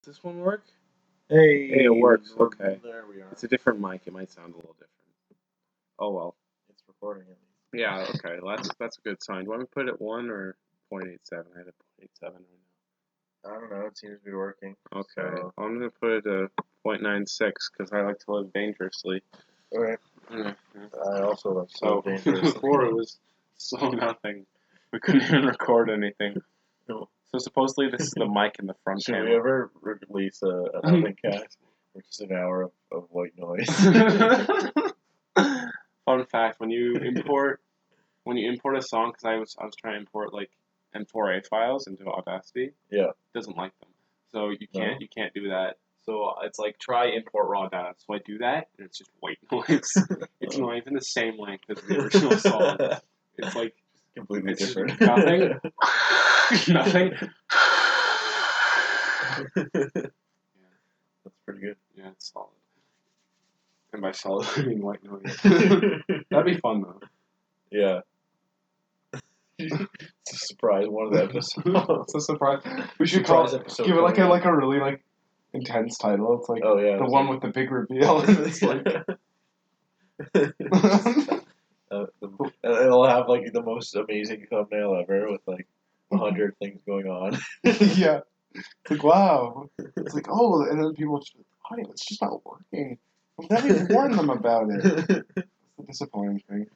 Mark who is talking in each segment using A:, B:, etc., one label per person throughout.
A: Does this one work?
B: Hey,
A: Hey, it works. Okay.
B: There we are.
A: It's a different mic. It might sound a little different. Oh well.
B: It's recording at least.
A: Yeah. Okay. Well, that's a good sign. Do you want me to put it at 1 or 0.87? I had a 0.87 right
B: I don't know. It seems to be working.
A: now. Okay.
B: So,
A: I'm gonna put it at 0.96 because I like to live dangerously.
B: okay.
A: Yeah.
B: I also love
A: So
B: dangerous.
A: before it was so nothing. We couldn't even record anything.
B: No.
A: So supposedly this is the mic in the front
B: Should
A: panel.
B: we ever release an oven cast, which is an hour of white noise?
A: Fun fact: when you import a song, because I was trying to import like M4A files into Audacity,
B: Yeah.
A: it doesn't like them, so you
B: No?
A: can't do that. So it's like try import raw data. So I do that, and it's just white noise. It's not even the same length as the original song. It's like
B: Completely
A: it's just
B: different.
A: nothing, nothing.
B: That's pretty good.
A: Yeah, it's solid. And by solid, I mean white noise. That'd be fun though.
B: Yeah. It's a surprise one of the episodes.
A: It's a surprise. We should
B: Surprise episode
A: give it like
B: coming
A: a really like intense title. It's like
B: Oh yeah.
A: the one with the big reveal, and it's like
B: it'll have like the most amazing thumbnail ever with like 100 things going on.
A: yeah. It's like wow. It's like oh, and then people just like, oh, it's just not working. I've never even warned them about it. It's the disappointing thing.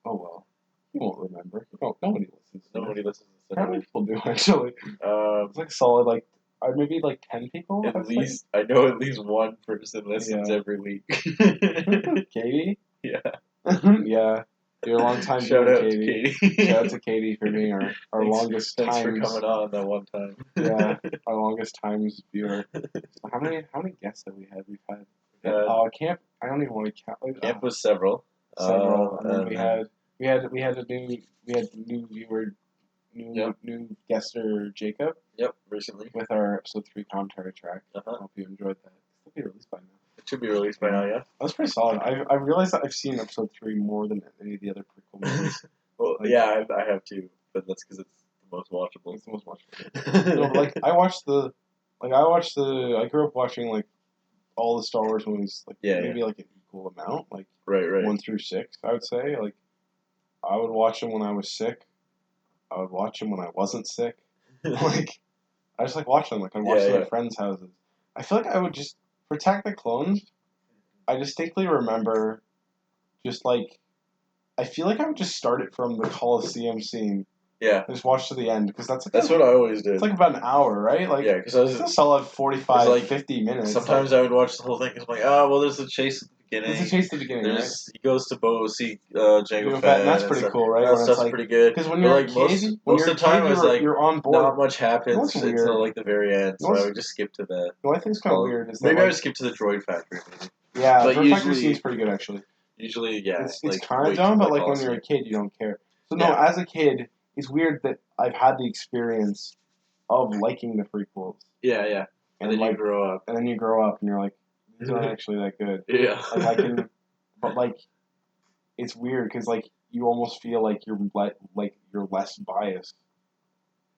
A: Oh well. You won't remember. Nobody listens.
B: Nobody listens to
A: How many people do actually? It's like solid like maybe like 10 people.
B: At least I know at least one person listens every week.
A: Katie?
B: Yeah.
A: Yeah. You're a long time
B: Shout
A: viewer,
B: out to
A: Katie.
B: Katie.
A: Shout out to Katie for being our longest
B: Thanks
A: times.
B: for coming on that one time.
A: Yeah, our longest times viewer. So how many guests have we had? We've had camp. I don't even want to count. Like,
B: Camp was several.
A: Several, and then we had a new viewer, new guester Jacob.
B: Yep, recently
A: with our episode 3 commentary track. I
B: Uh-huh.
A: hope you enjoyed that. It'll be released by now.
B: It should be released by now, yeah.
A: That's pretty solid. I realized that I've seen episode 3 more than any of the other prequel movies.
B: Well,
A: Like-
B: yeah, I have too, but that's because it's the most watchable.
A: It's the most watchable. No, but like I grew up watching like all the Star Wars movies, like maybe like an equal amount, like
B: Right.
A: 1 through 6. I would say like I would watch them when I was sick. I would watch them when I wasn't sick. Like I just like watching them. Like I watch them at friends' houses. I feel like I would just for Attack the Clones. I distinctly remember, just like, I feel like I would just start it from the Coliseum scene.
B: Yeah.
A: And just watch to the end because that's
B: what I always did.
A: It's like about an hour, right? Like
B: yeah, because
A: it's a solid 45, 50 minutes.
B: Sometimes I would watch the whole thing. It's like, oh well, there's a chase at the beginning.
A: There's a chase at the beginning, right?
B: He goes to see Jango Fett,
A: and that's pretty cool, right?
B: That stuff's pretty good.
A: Because when you're
B: like
A: a kid, most
B: of the time,
A: you're on board.
B: Not much happens until like the very end, so I would just skip to the.
A: What I think is kind of weird is
B: maybe
A: that,
B: I would skip to the Droid Factory. Maybe.
A: Yeah, the Droid Factory seems pretty good actually.
B: Usually, yeah,
A: it's kind of dumb, but like when you're a kid, you don't care. So no, as a kid, it's weird that I've had the experience of liking the prequels.
B: Yeah. And then you grow up.
A: And then you grow up and you're like, these aren't actually that good.
B: Yeah.
A: But like, it's weird because like you almost feel like you're less biased.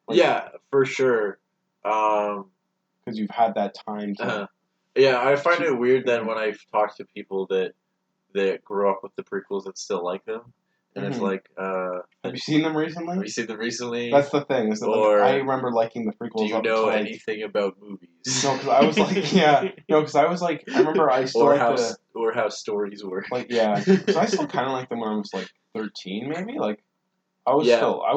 A: Like,
B: yeah, for sure.
A: Because you've had that time to.
B: Yeah, I find it weird then when I talk to people that grew up with the prequels that still like them. And it's like,
A: have you seen them recently?
B: Have you seen them recently?
A: That's the thing. Is that I remember liking the prequels.
B: Do you know anything about movies?
A: No, because I was like, I remember I still
B: or how stories work.
A: Like, yeah, because I still kind of liked them when I was like 13, maybe. Like, I was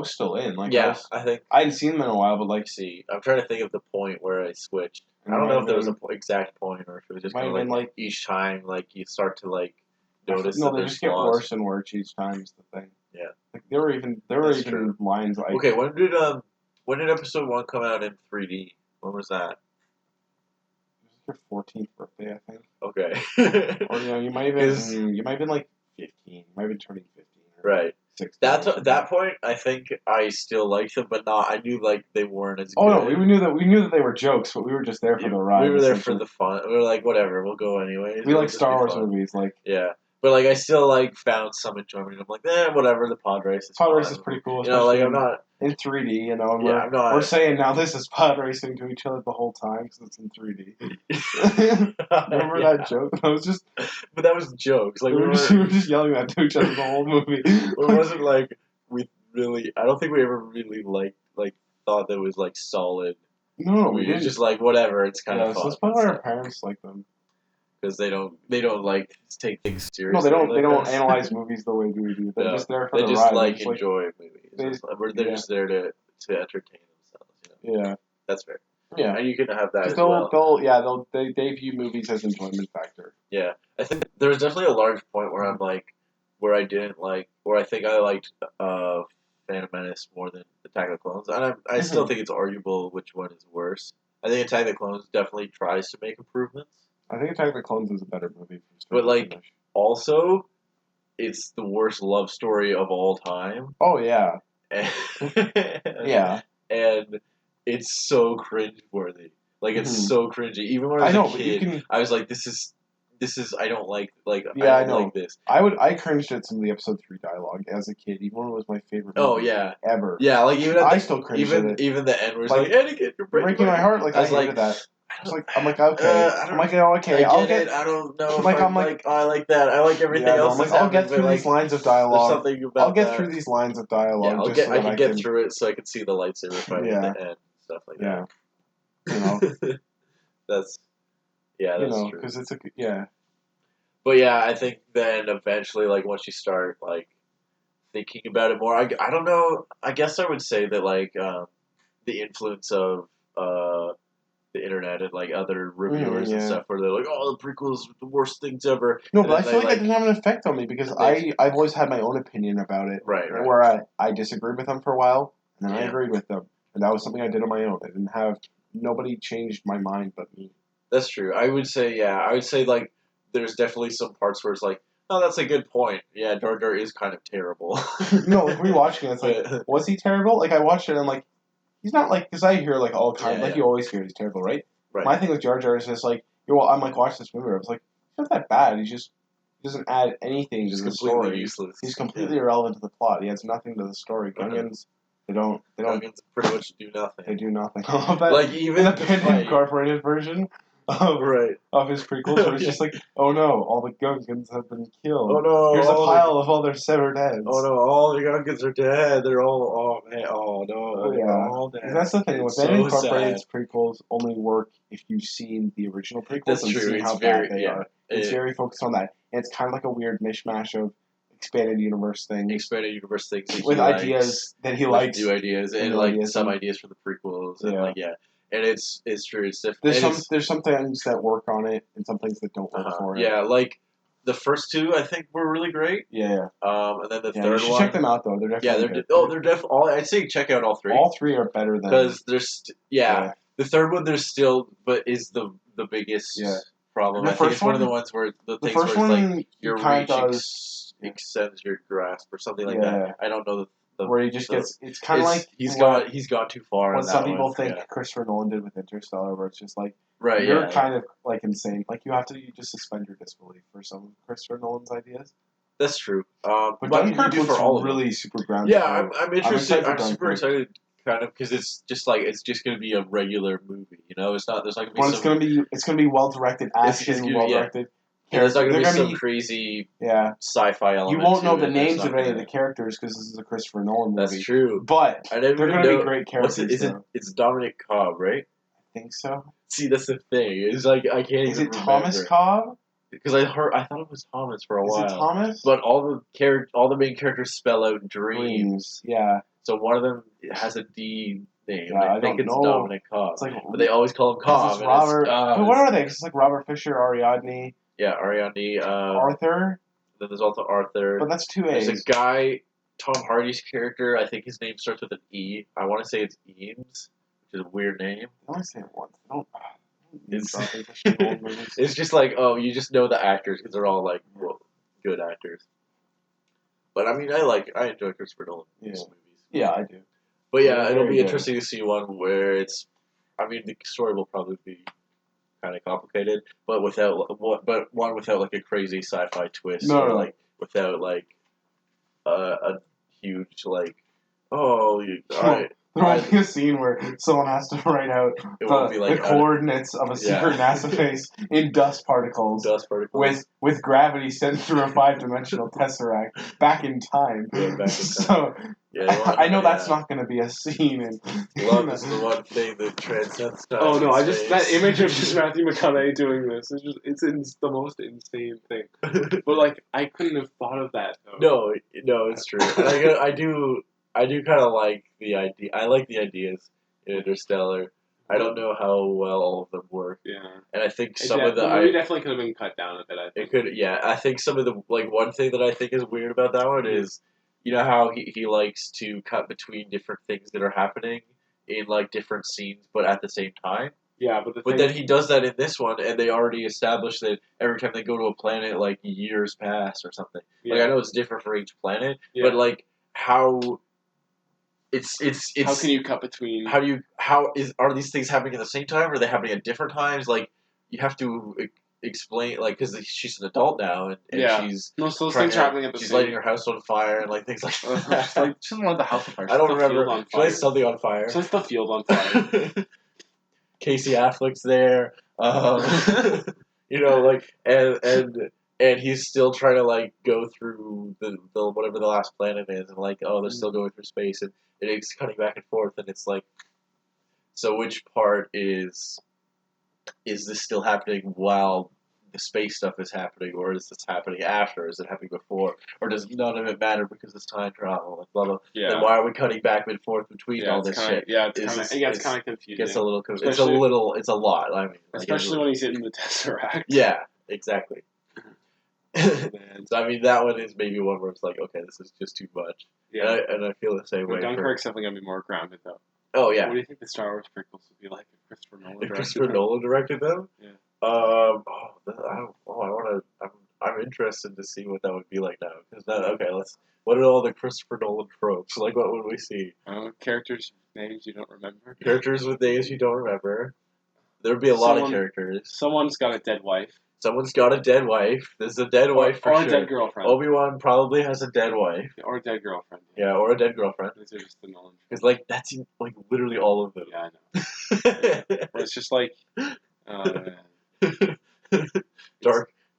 A: still in. Like,
B: I think
A: I hadn't seen them in a while, but like,
B: I'm trying to think of the point where I switched. I don't know if there was an exact point or if it was just kind of like each time, like you start to like. Notice
A: no, they just get worse and worse each time. Is the thing.
B: Yeah.
A: Like there were even lines like.
B: Okay, when did episode 1 come out in 3D? When was that?
A: It was your 14th birthday, I think.
B: Okay.
A: Or you might have been like 15. You might have been turning 15.
B: Right.
A: 16.
B: That point, I think I still liked them, but not. I knew like they weren't as.
A: Oh no, we knew that they were jokes, but we were just there for the ride.
B: We were there for the fun. We were like, whatever, we'll go anyways.
A: We like Star Wars movies, like.
B: Yeah. But like I still like found some enjoyment. I'm like, whatever. The pod race is
A: pod race is pretty cool.
B: You know, like I'm not
A: in 3D. You know, and
B: I'm not.
A: We're saying now this is pod racing to each other the whole time because it's in 3D. Remember that joke? That was just.
B: But that was jokes. Like
A: we were just yelling that to each other the whole movie.
B: It wasn't like we really. I don't think we ever really thought that it was like solid.
A: No, we didn't.
B: It's just like whatever. It's kind of fun.
A: So that's probably why our parents like them.
B: Because they don't like take things seriously.
A: No, they don't. They don't analyze movies the way we do. They're just there for the ride.
B: They just enjoy movies. They're just there to entertain themselves. You know?
A: Yeah,
B: that's fair.
A: Yeah,
B: and you can have that.
A: They view movies as enjoyment factor.
B: Yeah, I think there was definitely a large point where I'm like, where I didn't like, where I think I liked Phantom Menace more than Attack of the Clones, and I still think it's arguable which one is worse. I think Attack of the Clones definitely tries to make improvements.
A: I think Attack of the Clones is a better movie.
B: But like, also, it's the worst love story of all time.
A: Oh yeah.
B: Yeah. And it's so cringeworthy. Like it's so cringy. Even when I was a kid, I was like, "This is I don't like I don't like this."
A: I cringed at some of the episode 3 dialogue as a kid, even when it was my favorite movie ever.
B: Yeah, like even
A: I still cringed at it.
B: Even the end was like, "Anakin, you're
A: breaking my heart." Like I hated that. I'm like, okay. Okay.
B: I'll get it. I don't know. I like that. I like everything else.
A: I'm like, I'll get through these lines of dialogue.
B: I'll
A: get through these lines of dialogue.
B: Yeah, I can get through it so I can see the lightsaber fight at the end, stuff like that.
A: You know,
B: that's true.
A: Because it's
B: But yeah, I think then eventually, like once you start like thinking about it more, I don't know. I guess I would say that like the influence of the internet and like other reviewers and stuff where they're like, "Oh, the prequels are the worst things ever."
A: No, but I feel like that didn't have an effect on me because I've always had my own opinion about it.
B: Right.
A: Where I disagreed with them for a while, and then I agreed with them, and that was something I did on my own. I didn't have nobody changed my mind but me.
B: That's true. I would say like there's definitely some parts where it's like, oh, that's a good point. Yeah, Jar Jar is kind of terrible.
A: No, like rewatching it, it's like, was he terrible? Like I watched it and I'm like, he's not like, because I hear like all kinds, like you always hear he's terrible, right?
B: Right.
A: My thing with Jar Jar is just like, I'm like watching this movie, I was like, he's not that bad. He doesn't add anything to the story.
B: Useless.
A: He's completely irrelevant to the plot. He adds nothing to the story. Gungans, they don't.
B: Gungans pretty much do nothing.
A: They do nothing. That,
B: like even
A: in the Penn Incorporated version of his prequels, where it's just like, oh no, all the Gungans have been killed.
B: Oh no,
A: here's a pile of all their severed heads.
B: Oh no, all the Gungans are dead. They're all man. Oh no,
A: they're
B: all dead.
A: That's the thing. With Penn Incorporated's prequels only work if you've seen the original prequels.
B: That's
A: and
B: true.
A: Seen how bad they are. It's very focused on that, and it's kind of like a weird mishmash of expanded universe things.
B: With
A: ideas that he likes.
B: New ideas and like some ideas for the prequels and and it's true. It's different.
A: There's some things that work on it and some things that don't work for it.
B: Yeah, like the first two I think were really great.
A: Yeah.
B: And then the third
A: you should
B: one.
A: Check them out though. They're definitely
B: they're definitely. I'd say check out all three.
A: All three are better than
B: because there's the third one there's still is the biggest problem. I think it's one of the ones where the things where it's like your reach extends your grasp or something like that. I don't know
A: where he just gets. It's kind of like
B: he's gone too far.
A: What some people think Christopher Nolan did with Interstellar, where it's just like
B: right,
A: you're kind of like insane. Like you just suspend your disbelief for some of Christopher Nolan's ideas.
B: That's true.
A: But Dunkirk looks for all really super grounded.
B: Yeah, I'm interested. I'm super excited, kind of, because it's just going to be a regular movie. You know, it's not. There's not going to be.
A: It's going to be well directed. Action, well directed.
B: Yeah, there's not going to be some crazy sci-fi element.
A: You won't know the names of any of the characters because this is a Christopher Nolan movie.
B: That's true.
A: But they're going to be great characters.
B: It's Dominic Cobb, right?
A: I think so.
B: See, that's the thing. It's like I can't even remember.
A: Is it Thomas Cobb?
B: Because I thought it was Thomas for a while.
A: Is it Thomas?
B: But all the main characters spell out dreams.
A: Yeah.
B: So one of them has a D name.
A: Yeah,
B: I think it's
A: know.
B: Dominic Cobb.
A: It's like,
B: but they always call him Cobb.
A: Robert. What are they? It's like Robert Fisher, Ariadne.
B: Yeah, Ariadne.
A: Arthur.
B: Then there's also Arthur.
A: But that's 2 A's.
B: There's a guy, Tom Hardy's character. I think his name starts with an E. I want to say it's Eames, which is a weird name.
A: I want to say it once.
B: It's just like, oh, you just know the actors because they're all like good actors. But I mean, I enjoy Christopher Nolan movies.
A: Yeah, I do.
B: But yeah, it'll be interesting to see one where it's. I mean, the story will probably be kind of complicated, but one without like a crazy sci-fi twist,
A: No,
B: or
A: no.
B: like without like a huge like, oh, all right.
A: There won't be a scene where someone has to write out the coordinates of a secret NASA base in dust particles. With gravity sent through a 5-dimensional tesseract back in time.
B: Yeah, back in time.
A: So I know that's not going to be a scene.
B: Love is the one thing that transcends time.
C: Oh no! That image of just Matthew McConaughey doing this it's the most insane thing. But like I couldn't have thought of that though.
B: No, it's true. I do kind of like the idea. I like the ideas in Interstellar. I don't know how well all of them work.
C: Yeah.
B: And I think
C: the movie definitely could have been cut down a bit. I think.
B: It could. Yeah. I think some of the one thing that I think is weird about that one is, you know how he likes to cut between different things that are happening in like different scenes, but at the same time.
C: Yeah, but
B: then he does that in this one, and they already established that every time they go to a planet, like years pass or something. Yeah. Like I know it's different for each planet, but like how. It's
C: how can you cut between?
B: Are these things happening at the same time, or are they happening at different times? Like you have to explain, like, because she's an adult now, and she's
C: those things are happening at the same.
B: She's lighting her house on fire and like things like that.
C: She doesn't light the house on fire.
B: I don't remember. She lights something on fire.
C: She lights the field on fire.
B: Casey Affleck's there, you know, like and he's still trying to like go through the whatever the last planet is, and like they're still going through space, and it's cutting back and forth, and it's like, so which part is this still happening while the space stuff is happening, or is this happening after? Is it happening before, or does none of it matter because it's time travel? Like blah blah. Yeah. And why are we cutting back and forth between all this shit?
C: Yeah, it's kind of confusing.
B: It's a little. It's a lot. I mean,
C: especially when he's hitting the Tesseract.
B: Yeah, exactly. So I mean, that one is maybe one where it's like, okay, this is just too much. Yeah, and I feel the same way.
C: Dunkirk's definitely gonna be more grounded though.
B: Oh yeah.
C: What do you think the Star Wars prequels would be like if
B: Christopher Nolan directed them?
C: Yeah.
B: I'm interested to see what that would be like now. What are all the Christopher Nolan tropes? Like, what would we see?
C: Characters names you don't remember.
B: Characters with names you don't remember. There would be a lot of characters.
C: Someone's got a dead wife.
B: Someone's got a dead wife. There's a dead wife for sure.
C: Or a dead girlfriend.
B: Obi-Wan probably has a dead wife.
C: Or a dead girlfriend.
B: Yeah, or a dead girlfriend.
C: These are just the Nolan.
B: Because like that's like literally all of them.
C: Yeah, I know. It's just like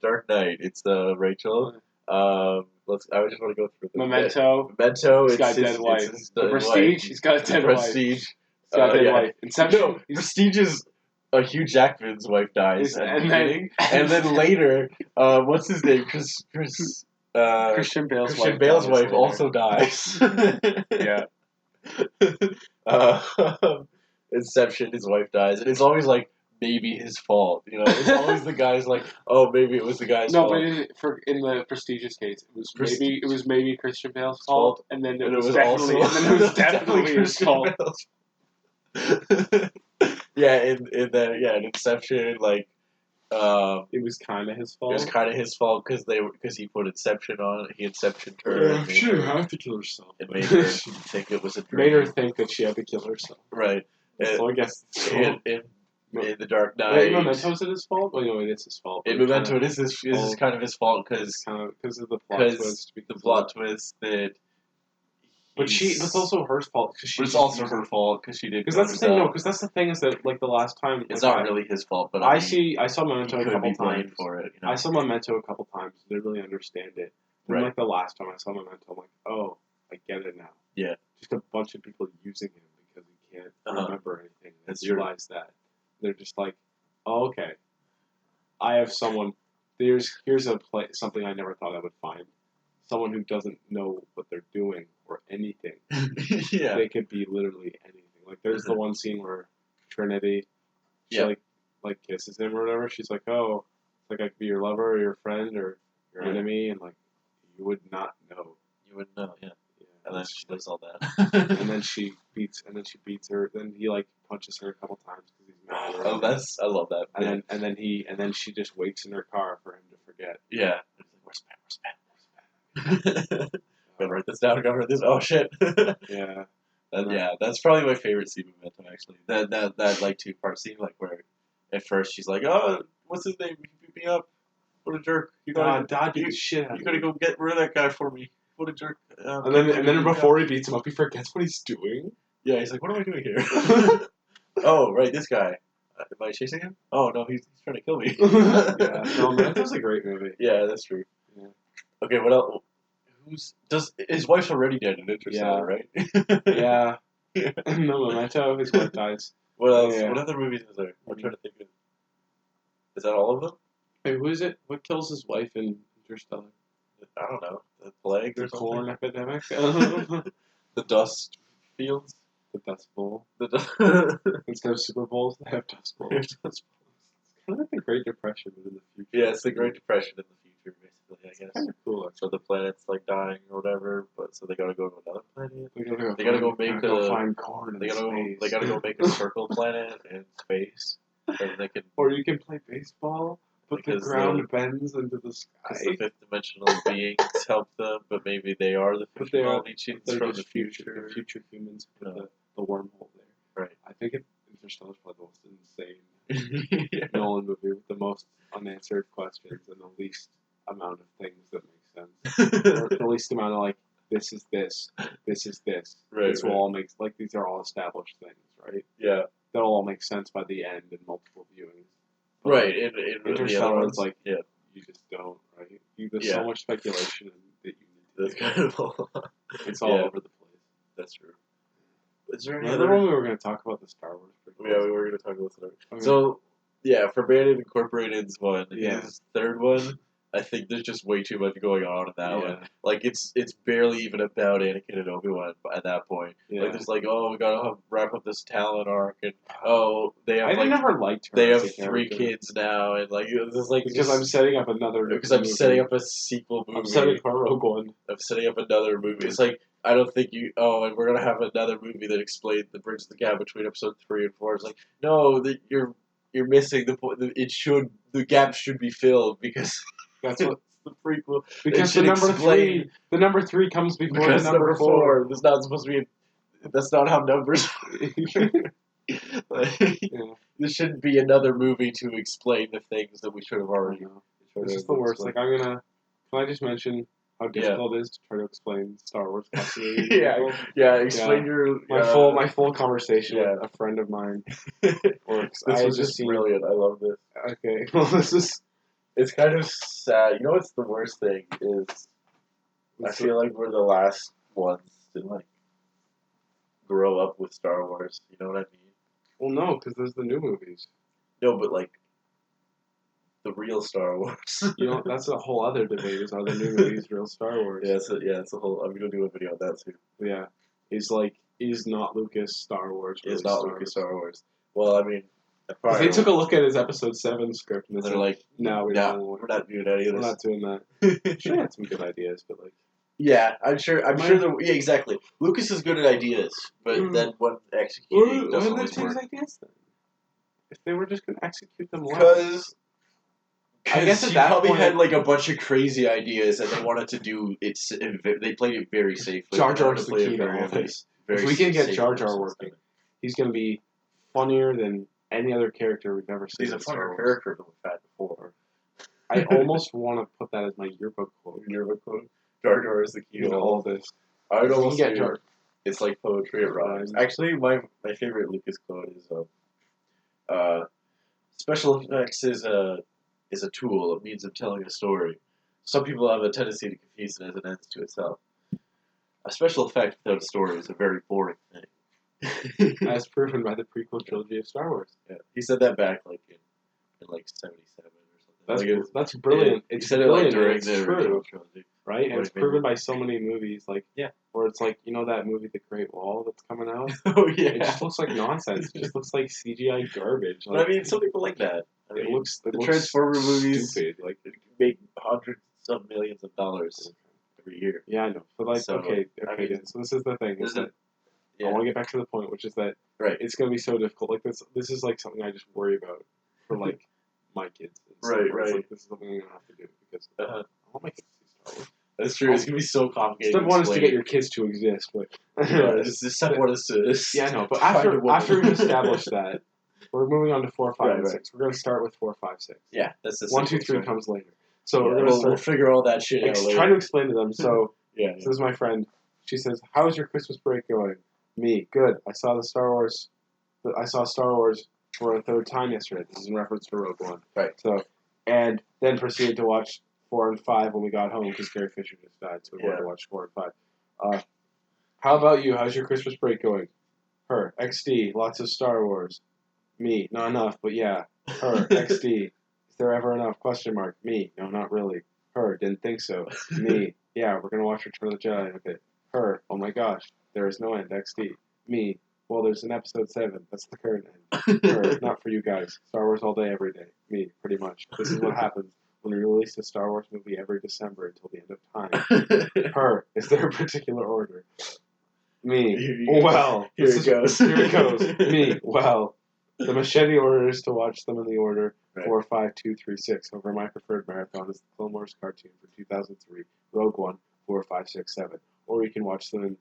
B: Dark Knight. It's Rachel. I just want to go through the
C: Memento.
B: He's
C: got a dead wife. The Prestige. He's got a dead wife.
B: Prestige.
C: He's got a dead wife. Inception.
B: No, Prestige is. Hugh Jackman's wife dies at the beginning, and then later, what's his name? Christian Bale's wife also dies.
C: Yeah.
B: Inception, his wife dies, and it's always like maybe his fault. You know, it's always the guy's like, oh, maybe it was the guy's fault.
C: No, but in the Prestige's case, it was maybe Christian Bale's fault, and then it was definitely his fault. Yeah, in Inception, like, it was kind of his fault.
B: It was kind of his fault because he put Inception on. He Inceptioned her.
C: Yeah, she didn't have to kill herself.
B: It made her think it was a dream.
C: Made her think that she had to kill herself.
B: Right.
C: So I guess
B: in the Dark Knight.
C: Wait, Memento is it his fault? Well, no, it is his fault.
B: In Memento, it is kind of his fault because
C: of the plot twist.
B: The plot twist that.
C: But it's also her fault
B: but it's also her fault because she did.
C: Because that's the thing. No, because that's the thing is that like the last time
B: it's not really his fault. But
C: I saw Memento a couple times
B: for it. You know?
C: I saw Memento a couple times. Didn't really understand it. And like the last time I saw Memento, I'm like, oh, I get it now.
B: Yeah.
C: Just a bunch of people using him because he can't remember anything. And realize that they're just like, oh, okay. I have someone. Here's something I never thought I would find. Someone who doesn't know what they're doing or anything.
B: Yeah.
C: They could be literally anything. Like there's the one scene where Trinity, she like kisses him or whatever. She's like, oh, it's like I could be your lover or your friend or your enemy, and like you would not know.
B: You wouldn't know, yeah. And then she does all
C: that. and then she beats her. Then he like punches her a couple times because he's mad.
B: I love that.
C: And then she just waits in her car for him to forget.
B: Yeah. Where's Ben? Gotta write this down. Gotta write this. Oh shit.
C: Yeah.
B: Yeah, that's probably my favorite scene of Memento. Actually, that like 2-part scene, like where at first she's like, "Oh, what's his name? He beat me up. What a jerk!
C: Dad beat the shit out of
B: You gotta go get rid of that guy for me. What a jerk!"
C: And then before he beats him up, he forgets what he's doing.
B: Yeah, he's like, "What am I doing here?" Oh, right, this guy. Am I chasing him? Oh no, he's trying to kill me.
C: Yeah, no, Memento's a great movie.
B: Yeah, that's true.
C: Yeah.
B: Okay, what else? His wife's already dead in Interstellar, right?
C: Yeah. No, Memento, his wife dies.
B: What else?
C: Yeah.
B: What other movies is there? I'm trying to think of. Is that all of them?
C: Hey, who is it? What kills his wife in Interstellar?
B: I don't know. The plague or
C: The
B: something?
C: corn epidemic?
B: The dust fields?
C: The Dust Bowl.
B: The
C: Instead of Super Bowls, they have Dust Bowls. It's kind of like the Great Depression, but in the future.
B: Yeah, it's the Great Depression in the future, basically, I guess.
C: Kind of cool.
B: So the planet's like dying or whatever, but so they gotta go to another planet.
C: They gotta
B: Go
C: find corn in space.
B: They gotta go make a circle planet in space, and they can.
C: Or you can play baseball, but the ground bends into the sky.
B: Because the fifth dimensional beings help them, but maybe they are the fictional beings from the future.
C: The future humans put the wormhole there.
B: Right.
C: I think Interstellar is probably the most insane Nolan movie with the most unanswered questions and the least amount of things that make sense. Or the least amount of like, this is this, this is this.
B: Right,
C: this will all make, like, these are all established things, right?
B: Yeah.
C: That'll all make sense by the end in multiple viewings. But
B: right. In
C: Interstellar, it's like,
B: yeah.
C: you just don't, right? There's so much speculation that you need to
B: That's kind of all.
C: It's all over the place.
B: That's true. Is there any
C: Another one we were going to talk about the Star Wars prequels?
B: Yeah, we were going to talk about Star Wars. Okay. So, yeah, for Bandit Incorporated's one, his third one, I think there's just way too much going on in that one. Like, it's barely even about Anakin and Obi-Wan at that point. Yeah. Like, there's like, oh, we gotta wrap up this talent arc, and they have
C: never liked her.
B: They have 3 kids now, and like, it's like
C: because I'm setting up another.
B: Because I'm setting up a sequel movie.
C: I'm setting up a Rogue One.
B: I'm setting up another movie. It's like, I don't think you. Oh, and we're gonna have another movie that bridges the gap between episode 3 and 4. It's like, no, you're missing the point. The gap should be filled because that's what the prequel.
C: Because the number three comes before the number 4.
B: There's not supposed to be. That's not how numbers. There shouldn't be another movie to explain the things that we should have already.
C: This is the worst. Like, can I just mention how difficult it is to try to explain Star Wars continuity?
B: Explain your
C: my full conversation with a friend of mine. Works.
B: This was just brilliant. I love this.
C: Okay, well
B: it's kind of sad. You know what's the worst thing is? I feel like we're the last ones to like grow up with Star Wars. You know what I mean?
C: Well, no, because there's the new movies.
B: No, but like the real Star Wars.
C: That's a whole other debate. Are the new movies real Star Wars?
B: It's a whole. I'm gonna do a video on that too.
C: Yeah, is not Lucas Star Wars?
B: Is not Lucas Star Wars? Well, I mean,
C: they took a look at his Episode 7 script and
B: they're like,
C: "No, we're
B: not doing any of this.
C: We're not doing that." Sure, had some good ideas, but like.
B: Yeah, I'm sure. Yeah, exactly. Lucas is good at ideas, but then when executing doesn't always work.
C: Ideas then? If they were just gonna execute them well.
B: Because
C: I guess
B: he probably had like a bunch of crazy ideas, and they wanted to do it. They played it very safely.
C: Jar Jar's the key to all this. If we can get Jar Jar working, he's gonna be funnier than any other character we've ever seen.
B: He's a funnier character than we've had before.
C: I almost want to put that as my yearbook quote.
B: Jar Jar is the key to all this. I would almost get Jar. It's like poetry at rhymes. Actually, my favorite Lucas quote is special effects is a tool, a means of telling a story. Some people have a tendency to confuse it as an end to itself. A special effect without a story is a very boring thing.
C: As proven by the prequel trilogy of Star Wars.
B: Yeah. He said that back like in like 77 or something.
C: That's brilliant.
B: He said it like during the original trilogy.
C: Right? And it's proven by so many movies, like, where it's like, that movie The Great Wall that's coming out?
B: Oh, yeah.
C: It just looks like nonsense. It just looks like CGI garbage.
B: Like, I mean, some people like that. I mean,
C: it looks
B: the Transformer movies
C: stupid. Like,
B: make hundreds of millions of dollars every year.
C: Yeah, I know. But, like, so this is the thing. I want to get back to the point, which is that it's going to be so difficult. Like, this is, like, something I just worry about for, like, my kids.
B: Right.
C: Like, this is something I'm going to have to do because I want my kids to see Star Wars.
B: That's true. It's gonna be so complicated.
C: Step 1 is to get your kids to exist, but
B: step 1 is to
C: yeah, no. But after we've established that,
A: We're moving on to 4, 5, and
B: Right.
A: 6. We're going to start with 4, 5, 6.
B: Yeah, that's the
A: 1, 2, 3 comes later. So we're gonna
B: we'll figure all that shit out later.
A: Try to explain to them. So
B: yeah.
A: This is my friend. She says, "How's your Christmas break going?" Me, good. I saw Star Wars for a third time yesterday. This is in reference to Rogue One.
B: Right.
A: So, and then proceeded to watch 4 and 5 when we got home because Carrie Fisher just died, so we wanted to watch 4 and 5. How about you? How's your Christmas break going? Her, XD, lots of Star Wars. Me, not enough, but yeah. Her, XD, is there ever enough? Question mark. Me, no, not really. Her, didn't think so. Me, yeah, we're gonna watch Return of the Jedi in a bit. Her, oh my gosh, there is no end. XD. Me, well, there's an episode 7. That's the current end. Her, not for you guys. Star Wars all day, every day. Me, pretty much. This is what happens when we release a Star Wars movie every December until the end of time. Her, is there a particular order? Me, well,
B: here it goes.
A: Here it goes. Me, well, the machete order is to watch them in the order 4, 5, 2, 3, 6. However, my preferred marathon is the Clone Wars cartoon for 2003, Rogue One, 4, 5, 6, 7. Or you can watch them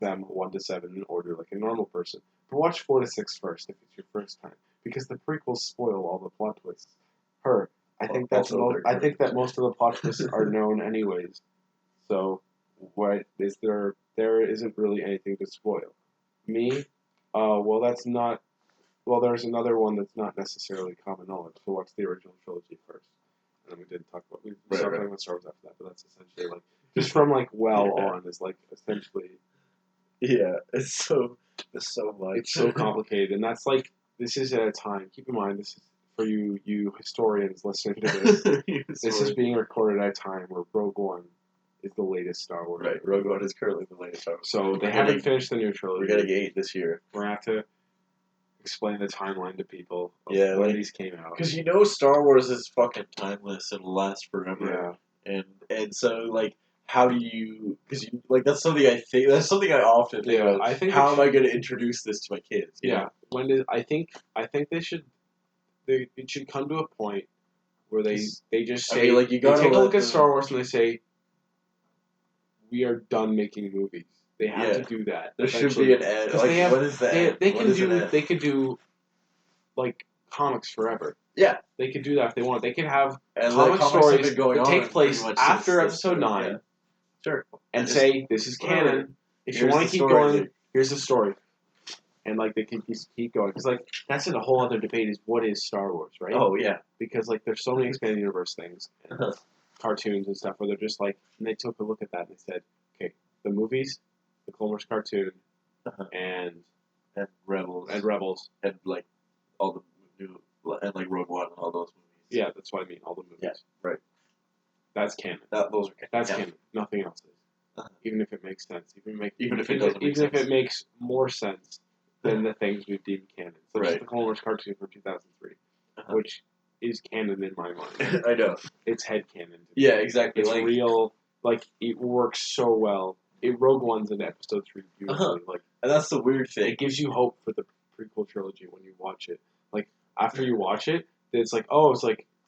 A: 1 to 7 in order like a normal person. But watch 4 to 6 first if it's your first time, because the prequels spoil all the plot twists. Her, I think that most of the plot twists are known anyways. So, what is there? There isn't really anything to spoil. Me, well, that's not. Well, there's another one that's not necessarily common knowledge. So watch the original trilogy first, and then we did talk about talking about Star Wars after that. But that's essentially like just from like on is like essentially.
B: Yeah, it's so much.
A: It's so complicated, and that's like this is at a time. Keep in mind, this is for you historians listening to this. This is being recorded at a time where Rogue One is the latest Star Wars.
B: Right, Rogue One is currently the latest Star Wars.
A: So they haven't finished the new trilogy.
B: We're getting 8 this year.
A: We're gonna have to explain the timeline to people.
B: When
A: these came out.
B: Because Star Wars is fucking timeless and lasts forever. Yeah. And so like, how do you? Because that's something I often think about.
A: I think
B: how am I going to introduce this to my kids? You know?
A: I think they should. It should come to a point where they just say,
B: you
A: take a look at Star Wars and they say, we are done making movies. They have to do that.
B: There should be an end. Like, what is that?
A: They could do like comics forever.
B: Yeah,
A: they could do that if they want. They could have
B: and
A: comic stories that take place after Episode 9.
B: Yeah. Sure.
A: And say this is canon. If you want to keep going, here's the story. And like they can keep going because like that's a whole other debate is what is Star Wars, right?
B: Oh yeah.
A: Because like there's so many expanded universe things, and cartoons and stuff where they're just like and they took a look at that and they said, okay, the movies, the Clone Wars cartoon, and Rebels and like all the new and like Rogue One and all those movies. Yeah, that's what I mean. All the movies.
B: Yeah, right.
A: That's canon.
B: Those are canon.
A: That's canon. Nothing else is. Even if it makes sense. Even if
B: it
A: makes more sense than the things we've deemed canon. Such as the Clone Wars cartoon from 2003, which is canon in my mind.
B: I know.
A: It's head canon.
B: Yeah, exactly.
A: It's real. Like it works so well. Rogue One's in Episode 3 beautifully. Like,
B: and that's the weird thing.
A: It gives you hope for the prequel trilogy when you watch it. Like after you watch it, it's like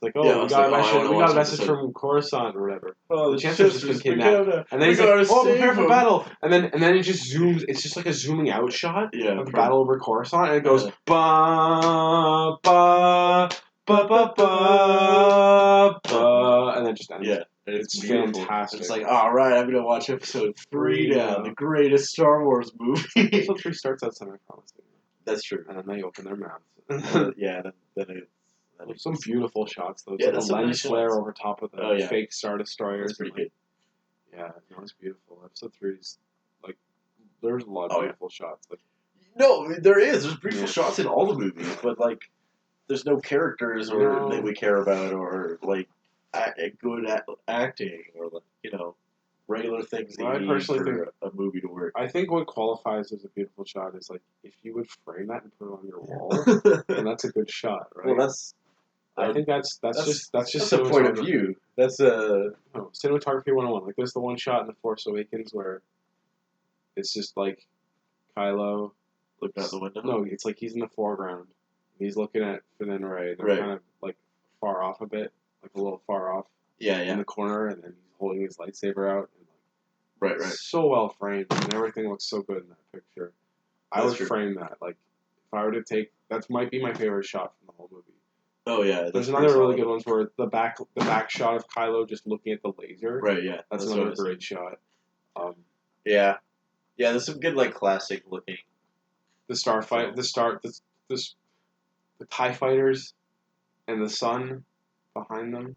A: we got a message from Coruscant or whatever.
B: Oh,
A: the Chancellor's just been kidnapped. And then he's like, prepare for battle. And then it just zooms. It's just like a zooming out shot of the battle over Coruscant, and it goes ba ba ba ba ba ba, and then just ends.
B: Yeah.
A: It's fantastic.
B: It's like, all right, I'm gonna watch Episode 3 now, the greatest Star Wars movie.
A: Episode 3 starts out semi-promising.
B: That's true.
A: And then they open their mouths.
B: Then it's
A: some beautiful shots though.
B: Yeah,
A: it's like a lens flare over top of the fake Star Destroyer.
B: That's pretty good.
A: Yeah, no, it's beautiful. Episode 3 is like there's a lot of beautiful shots. Like
B: no, there is. There's beautiful shots in all the movies, but like there's no characters that we care about or like good acting or like regular things that you need for a movie to work.
A: I think what qualifies as a beautiful shot is like if you would frame that and put it on your wall, then that's a good shot, right?
B: Well,
A: I think that's just
B: a point of view. That's
A: cinematography 101. Like there's the one shot in The Force Awakens where it's just like Kylo
B: looking out the window.
A: No, it's like he's in the foreground. He's looking at Finn and Rey. They're kind of like far off a bit, like a little far off.
B: Yeah.
A: In the corner, and then he's holding his lightsaber out. And
B: right.
A: So well framed, and everything looks so good in that picture. I would frame that. Like, if I were to take that might be my favorite shot from the whole movie.
B: Oh yeah,
A: there's another really good ones where the back shot of Kylo just looking at the laser.
B: Right, yeah,
A: that's another great shot.
B: Yeah, there's some good like classic looking.
A: The starfight, the TIE fighters, and the sun behind them.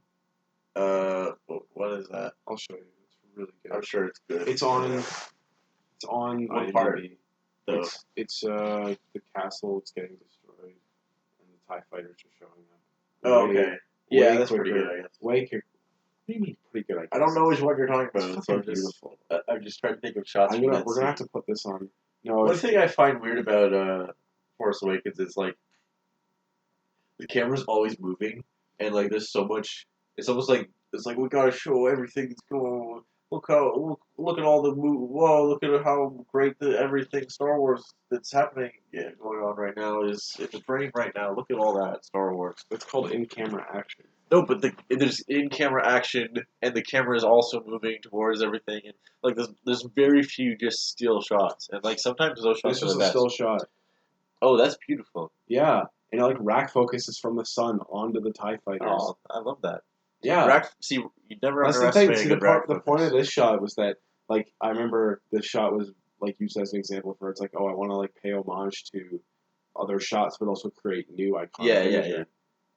B: What is that?
A: I'll show you. It's really good.
B: I'm sure it's good.
A: It's on
B: what part?
A: It's the castle. It's getting destroyed, and the TIE fighters are showing up.
B: Oh, okay. Yeah, that's pretty good, I guess.
A: Way quicker. What do you mean pretty good? I guess.
B: I don't know which one you're talking about.
A: It's so beautiful.
B: I'm just trying to think of shots.
A: We're gonna have to put this on. No.
B: One thing I find weird about Force Awakens is like the camera's always moving, and like there's so much. It's almost like we gotta show everything that's going. Look at all the whoa! Look at how great everything Star Wars that's happening going on right now is in the frame right now. Look at all that Star Wars.
A: It's called in-camera action.
B: No, but there's in-camera action, and the camera is also moving towards everything, and like there's very few just still shots, and like sometimes those shots are the best.
A: This is a still shot.
B: Oh, that's beautiful.
A: Yeah, and like rack focuses from the sun onto the TIE fighters.
B: Oh, I love that.
A: Yeah.
B: See, you never
A: That's
B: underestimate
A: the thing. The point of this shot was that, like, I remember this shot was like used as an example for it's like, oh, I want to like pay homage to other shots, but also create new iconic.
B: Yeah.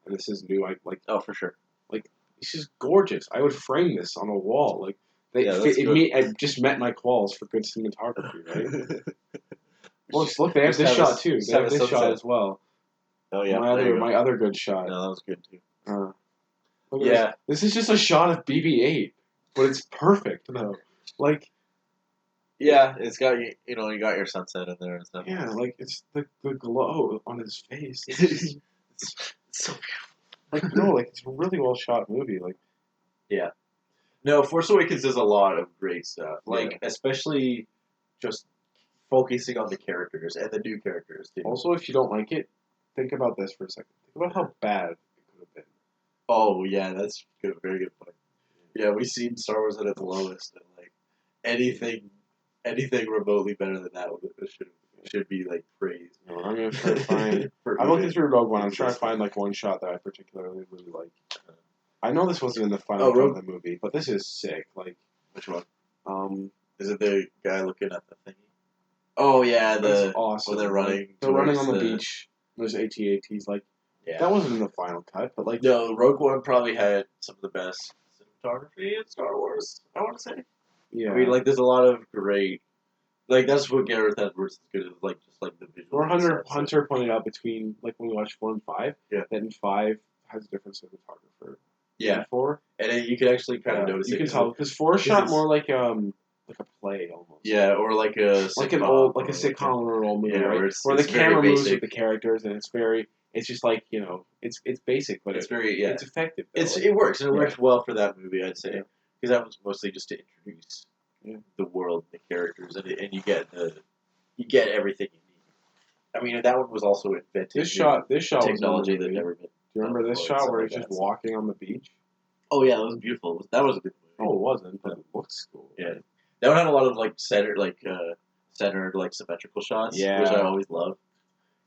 A: And this is new.
B: Oh, for sure.
A: Like, this is gorgeous. I would frame this on a wall. Like, I just met my quals for good cinematography, right? Well, look, they have this shot too. They have this shot as well.
B: Oh yeah,
A: my other good shot.
B: No, that was good too.
A: Yeah, this is just a shot of BB-8, but it's perfect though. Like,
B: yeah, it's got you know, you got your sunset in there and stuff.
A: Yeah, like it's the glow on his face.
B: It's so beautiful.
A: Like no, like it's a really well shot movie. Like,
B: yeah, no, Force Awakens does a lot of great stuff. Like especially just focusing on the characters and the new characters too.
A: Also, if you don't like it, think about this for a second. Think about how bad it could have been.
B: Oh yeah, that's good. Very good point. Yeah, we've seen Star Wars at its lowest, and like anything remotely better than that should be like praised.
A: No, I'm gonna try to find. I'm looking through Rogue One. I'm trying to find like one shot that I particularly really like. I know this wasn't in the final cut of the movie, but this is sick. Like,
B: which one? Is it the guy looking at the thingy? Oh yeah,
A: that's awesome.
B: When they're running.
A: They're running on the beach. There's AT-ATs. Like, that wasn't in the final cut, but like.
B: No, Rogue One probably had some of the best cinematography in Star Wars. I want to say. Yeah. I mean, like, there's a lot of great. Like, that's what Gareth Edwards is good at, like, just like the visual.
A: Or Hunter pointed out between, like, when we watched 4 and 5, that in 5 has a different cinematographer.
B: Yeah.
A: 4.
B: And then you can actually kind of notice it.
A: You can tell, because 4 is shot more like a play almost.
B: Yeah, or like a sitcom.
A: Like a sitcom or an old movie,
B: right?
A: Where the camera moves with the characters, and it's just like, you know, it's basic, but
B: it's
A: it's effective.
B: It works, and it works well for that movie, I'd say. Because that was mostly just to introduce the world, the characters, and you get everything you need. I mean, that one was also invented.
A: This shot
B: technology
A: was
B: that never been.
A: Do you remember this shot where he's just walking on the beach?
B: Oh yeah, that was beautiful. That was a good movie.
A: Oh, it wasn't, but it looks cool.
B: Yeah, that one had a lot of like centered, symmetrical shots, which I always love.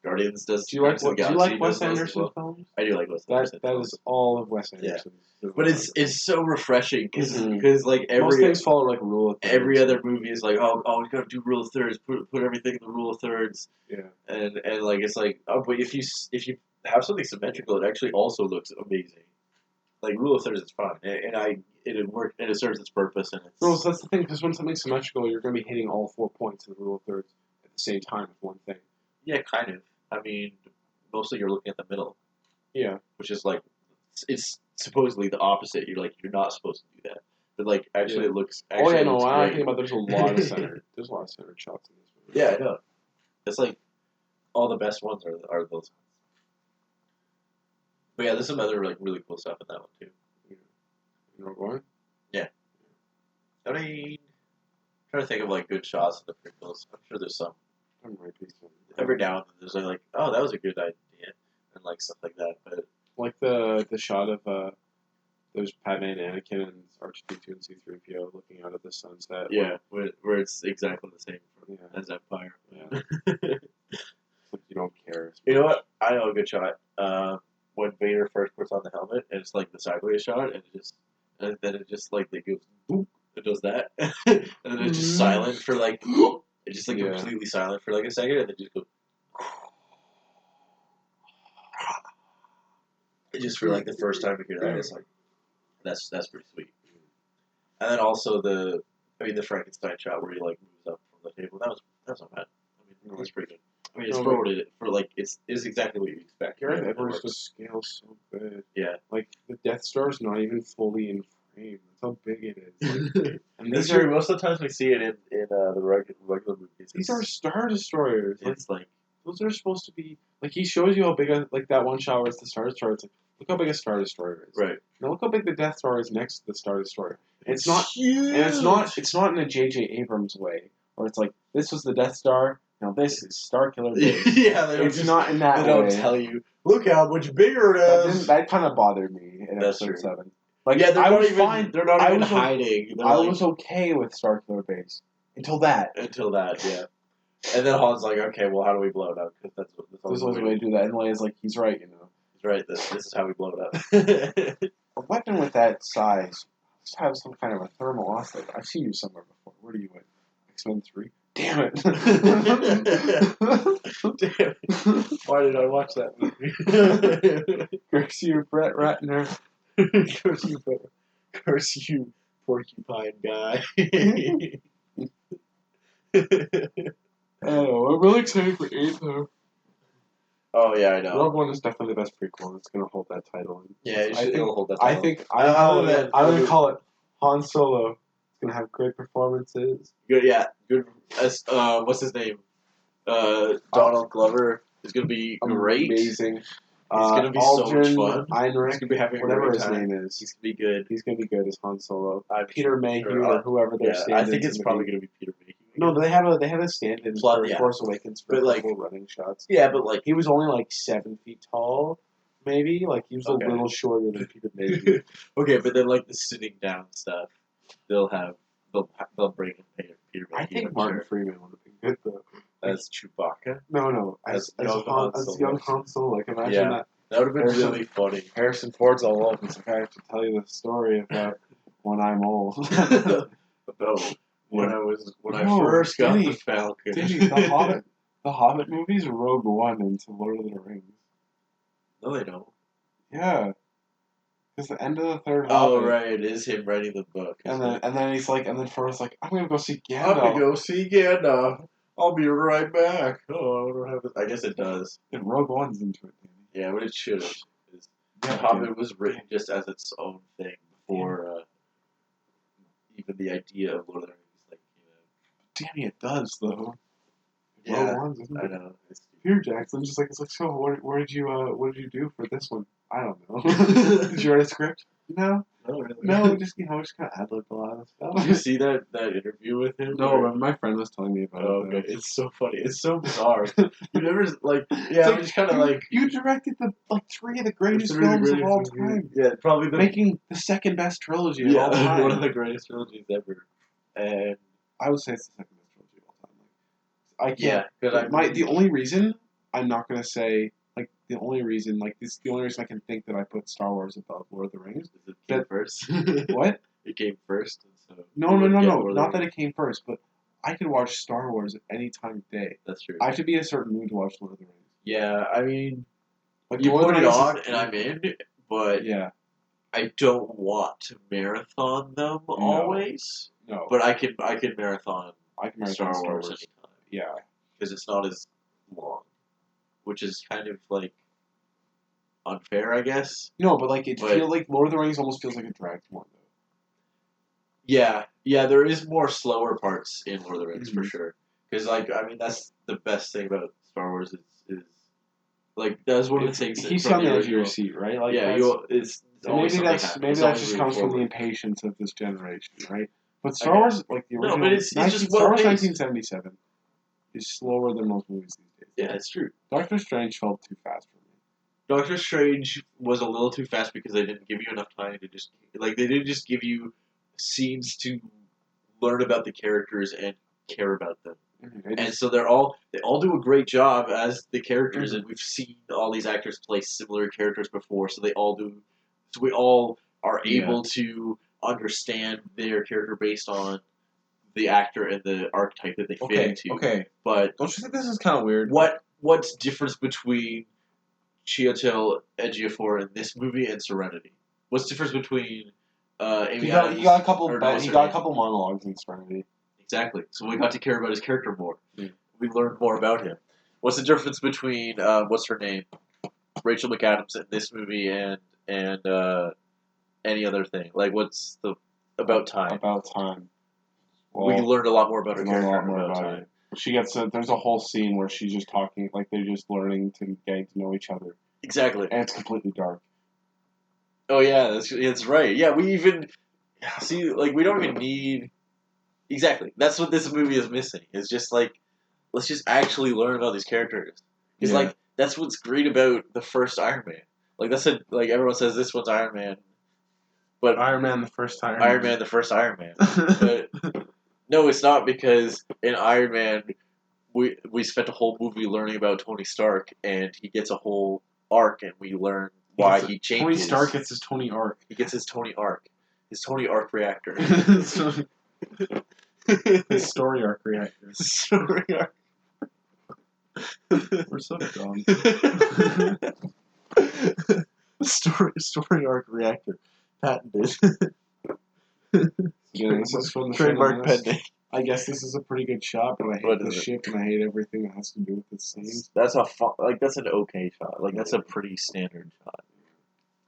B: Guardians does.
A: Do you like Wes Anderson films?
B: I do like Wes Anderson.
A: That is all of Wes Anderson.
B: Yeah. But it's so refreshing because like
A: most things follow like rule of thirds.
B: Every other movie is like we gotta do rule of thirds, put everything in the rule of thirds.
A: Yeah.
B: And like it's like but if you have something symmetrical, it actually also looks amazing. Like rule of thirds is fine, and it works and it serves its purpose. And it's
A: so that's the thing, because when something's symmetrical, you're going to be hitting all 4 points in the rule of thirds at the same time with one thing.
B: Yeah, kind of. I mean, mostly you're looking at the middle.
A: Yeah.
B: Which is like, it's supposedly the opposite. You're not supposed to do that. But like, actually, it looks. Actually,
A: I'm thinking about there's a lot of centered. There's a lot of centered shots in this movie.
B: Yeah, I know. It's like all the best ones are those ones. But yeah, there's some other like really cool stuff in that one too.
A: You know what?
B: Yeah. I mean, I'm trying to think of like good shots in the prequels. I'm sure there's some. Every now and then there's like, oh, that was a good idea, and like stuff like that. But
A: like the shot of there's Padme and Anakin and R2D2 and C3PO looking out at the sunset.
B: Yeah, where it's exactly the same as Empire.
A: Yeah. You don't care.
B: You know what? I know a good shot. When Vader first puts on the helmet, and it's like the sideways shot, and then it just like it goes boop, it does that, and then it's just silent for like it's just like completely silent for like a second, and then just goes. Just for like the first time to hear that, it's like that's pretty sweet. And then also the Frankenstein shot where he like moves up from the table. That was not bad. I mean, that's pretty good. I mean, it's forwarded for like it's exactly what you expect.
A: Gareth Edwards just scales so good.
B: Yeah,
A: like the Death Star's not even fully in frame. That's how big it is. Like,
B: and these are most of the times we see it in the regular movies.
A: These are Star Destroyers.
B: It's like
A: those are supposed to be like he shows you how big like that one shot where it's the Star Destroyer. It's like look how big a Star Destroyer is.
B: Right.
A: Now look how big the Death Star is next to the Star Destroyer.
B: It's
A: not
B: huge.
A: And it's not in a J.J. Abrams way where it's like this was the Death Star. Now this is Starkiller Base.
B: Yeah,
A: it's not in that way.
B: They don't tell you. Look how much bigger it is.
A: That kind of bothered me in episode 7. Like
B: yeah,
A: I was fine.
B: They're not even hiding.
A: I was okay with Starkiller Base until that.
B: Yeah. And then Han's like, okay, well, how do we blow it up? Because that's the
A: only way to do that. And Leia's like, he's right, you know.
B: He's right. This is how we blow it up.
A: A weapon with that size must have some kind of a thermal offset. I've seen you somewhere before. Where do you went? X-Men 3? Damn it.
B: Damn it. Why did I watch that movie?
A: Curse you, Brett Ratner.
B: Curse you, porcupine guy.
A: Oh, I'm really excited for 8 though.
B: Oh yeah, I know.
A: Rogue One is definitely the best prequel. It's gonna hold that title.
B: Yeah, it'll hold that title.
A: I think I'm gonna call it Han Solo. It's gonna have great performances.
B: Good, yeah, good. What's his name? Donald Glover is gonna be great.
A: Amazing.
B: He's gonna be so much fun.
A: Heinrich,
B: he's gonna be having
A: whatever
B: a great
A: his
B: time.
A: name is.
B: He's gonna be good.
A: He's gonna be good as Han Solo. Peter Mayhew
B: or
A: whoever their stand-in.
B: I think it's probably gonna be Peter Mayhew.
A: No, they have a stand-in for Force Awakens for like running shots.
B: Yeah, but like
A: he was only like 7 feet tall, maybe. Like he was a little shorter than Peter Mayhew.
B: Okay, but then like the sitting down stuff, they'll bring in Peter Mayhew.
A: I think Martin Freeman would have been good though.
B: As Chewbacca.
A: No, as young Han Solo. Like imagine that.
B: That would have been really funny.
A: Harrison Ford's all up. He's like, I have to tell you the story about when I'm old.
B: About when I first got the Falcon.
A: The Hobbit movies Rogue One into Lord of the Rings.
B: No, they don't.
A: Yeah. Because the end of the third
B: Oh,
A: Hobbit.
B: right. It is him writing the book.
A: And then he's like, and then Frodo's like, I'm going to go see Gandalf.
B: I'm going to go see Gandalf. I'll be right back. Oh, I don't have it. I guess it does.
A: And Rogue One's into it, Danny.
B: Yeah, but it should have. Hobbit was written just as its own thing before even the idea of Lord of the Rings. Like,
A: Danny, it does though.
B: Yeah,
A: Rogue One's, isn't it?
B: I know.
A: Peter Jackson just like it's like so. What did you do for this one? I don't know. Did you write a script? No.
B: No, really.
A: No, just just kind of ad-libbed a lot of stuff.
B: Did you see that interview with him?
A: No, my friend was telling me about it.
B: Oh, okay. It's so funny. It's so bizarre. You never yeah. I'm just kind of like
A: you directed the 3 of the greatest films of all time.
B: Yeah, probably
A: making the second best trilogy of all time.
B: One of the greatest trilogies ever. And
A: I would say it's the second best trilogy of all time. I can't.
B: Yeah, because
A: the only reason I'm not gonna say. The only reason I can think that I put Star Wars above Lord of the Rings
B: is it came first.
A: What?
B: It came first. So
A: no. Not that it came first, but I could watch Star Wars at any time of day.
B: That's true.
A: I have to be in a certain mood to watch Lord of the Rings.
B: Yeah, I mean,
A: like
B: you put it on and I'm in, but
A: yeah,
B: I don't want to marathon them always.
A: No,
B: but I can marathon. Star Wars anytime.
A: Yeah,
B: because it's not as long, which is kind of like unfair, I guess.
A: No, but feels like Lord of the Rings almost feels like it dragged more though.
B: Yeah, there is more slower parts in Lord of the Rings for sure. Because that's the best thing about Star Wars is that's one of the things.
A: He's on the edge of your seat, right?
B: It's
A: maybe that just comes from the impatience of this generation, right? But Star Wars, the original,
B: but it's just
A: Star Wars 1977 is slower than most movies these days.
B: Yeah, it's true.
A: Doctor Strange felt too fast for me.
B: Doctor Strange was a little too fast because they didn't give you enough time to just they didn't just give you scenes to learn about the characters and care about them. And so they all do a great job as the characters, and we've seen all these actors play similar characters before, so we all are able to understand their character based on the actor and the archetype that they fit into.
A: Okay.
B: But
A: don't you think this is kind of weird?
B: What's difference between Chiwetel Ejiofor in this movie and Serenity? What's the difference between Amy
A: he got a couple monologues in Serenity.
B: Exactly. So we got to care about his character more. We learned more about him. What's the difference between what's her name, Rachel McAdams in this movie and any other thing? Like, what's the About Time?
A: About Time.
B: Well, we learned a lot more about her character.
A: A lot more about Time. She gets there's a whole scene where she's just talking, like they're just learning to getting to know each other.
B: Exactly.
A: And it's completely dark.
B: Oh yeah, that's right. Yeah, we even see like we don't even need. Exactly. That's what this movie is missing. It's just like, let's just actually learn about these characters. Because like that's what's great about the first Iron Man. Like like everyone says this one's Iron Man, but
A: Iron Man the first Iron
B: Man the first Iron Man. But no, it's not, because in Iron Man we spent a whole movie learning about Tony Stark, and he gets a whole arc, and we learn why he changes.
A: Tony Stark gets his Tony arc.
B: He gets his Tony arc. His Tony arc reactor.
A: His story arc reactor.
B: Story arc.
A: We're so dumb.
B: Story arc reactor. Patented.
A: This is from the
B: trademark pending.
A: I guess this is a pretty good shot, but I hate the ship and I hate everything that has to do with the scenes.
B: That's that's an okay shot. Like that's a pretty standard shot.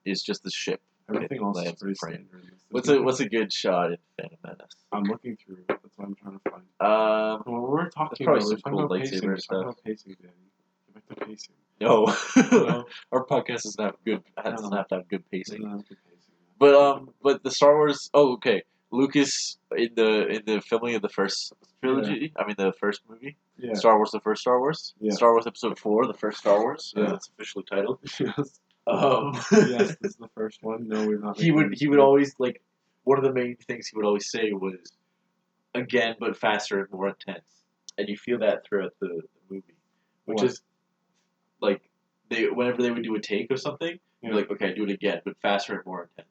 B: It's just the ship.
A: Everything else is pretty standard.
B: What's a good shot in Phantom Menace?
A: I'm looking through it. That's what I'm trying to find. Well, we're talking about
B: lightsaber stuff.
A: Pacing, Danny. Get back to pacing.
B: No. Our podcast doesn't have to have good pacing. But the Star Wars. Oh, okay. Lucas in the filming of the first trilogy. Yeah. I mean the first movie.
A: Yeah.
B: Star Wars: The First Star Wars.
A: Yeah.
B: Star Wars Episode 4: The First Star Wars.
A: Yeah.
B: That's officially titled.
A: Yes. Yes, this is the first one. No, we're not.
B: He would always, like, one of the main things he would always say was, again, but faster and more intense, and you feel that throughout the movie, which is like whenever they would do a take or something, you're like, okay, do it again, but faster and more intense,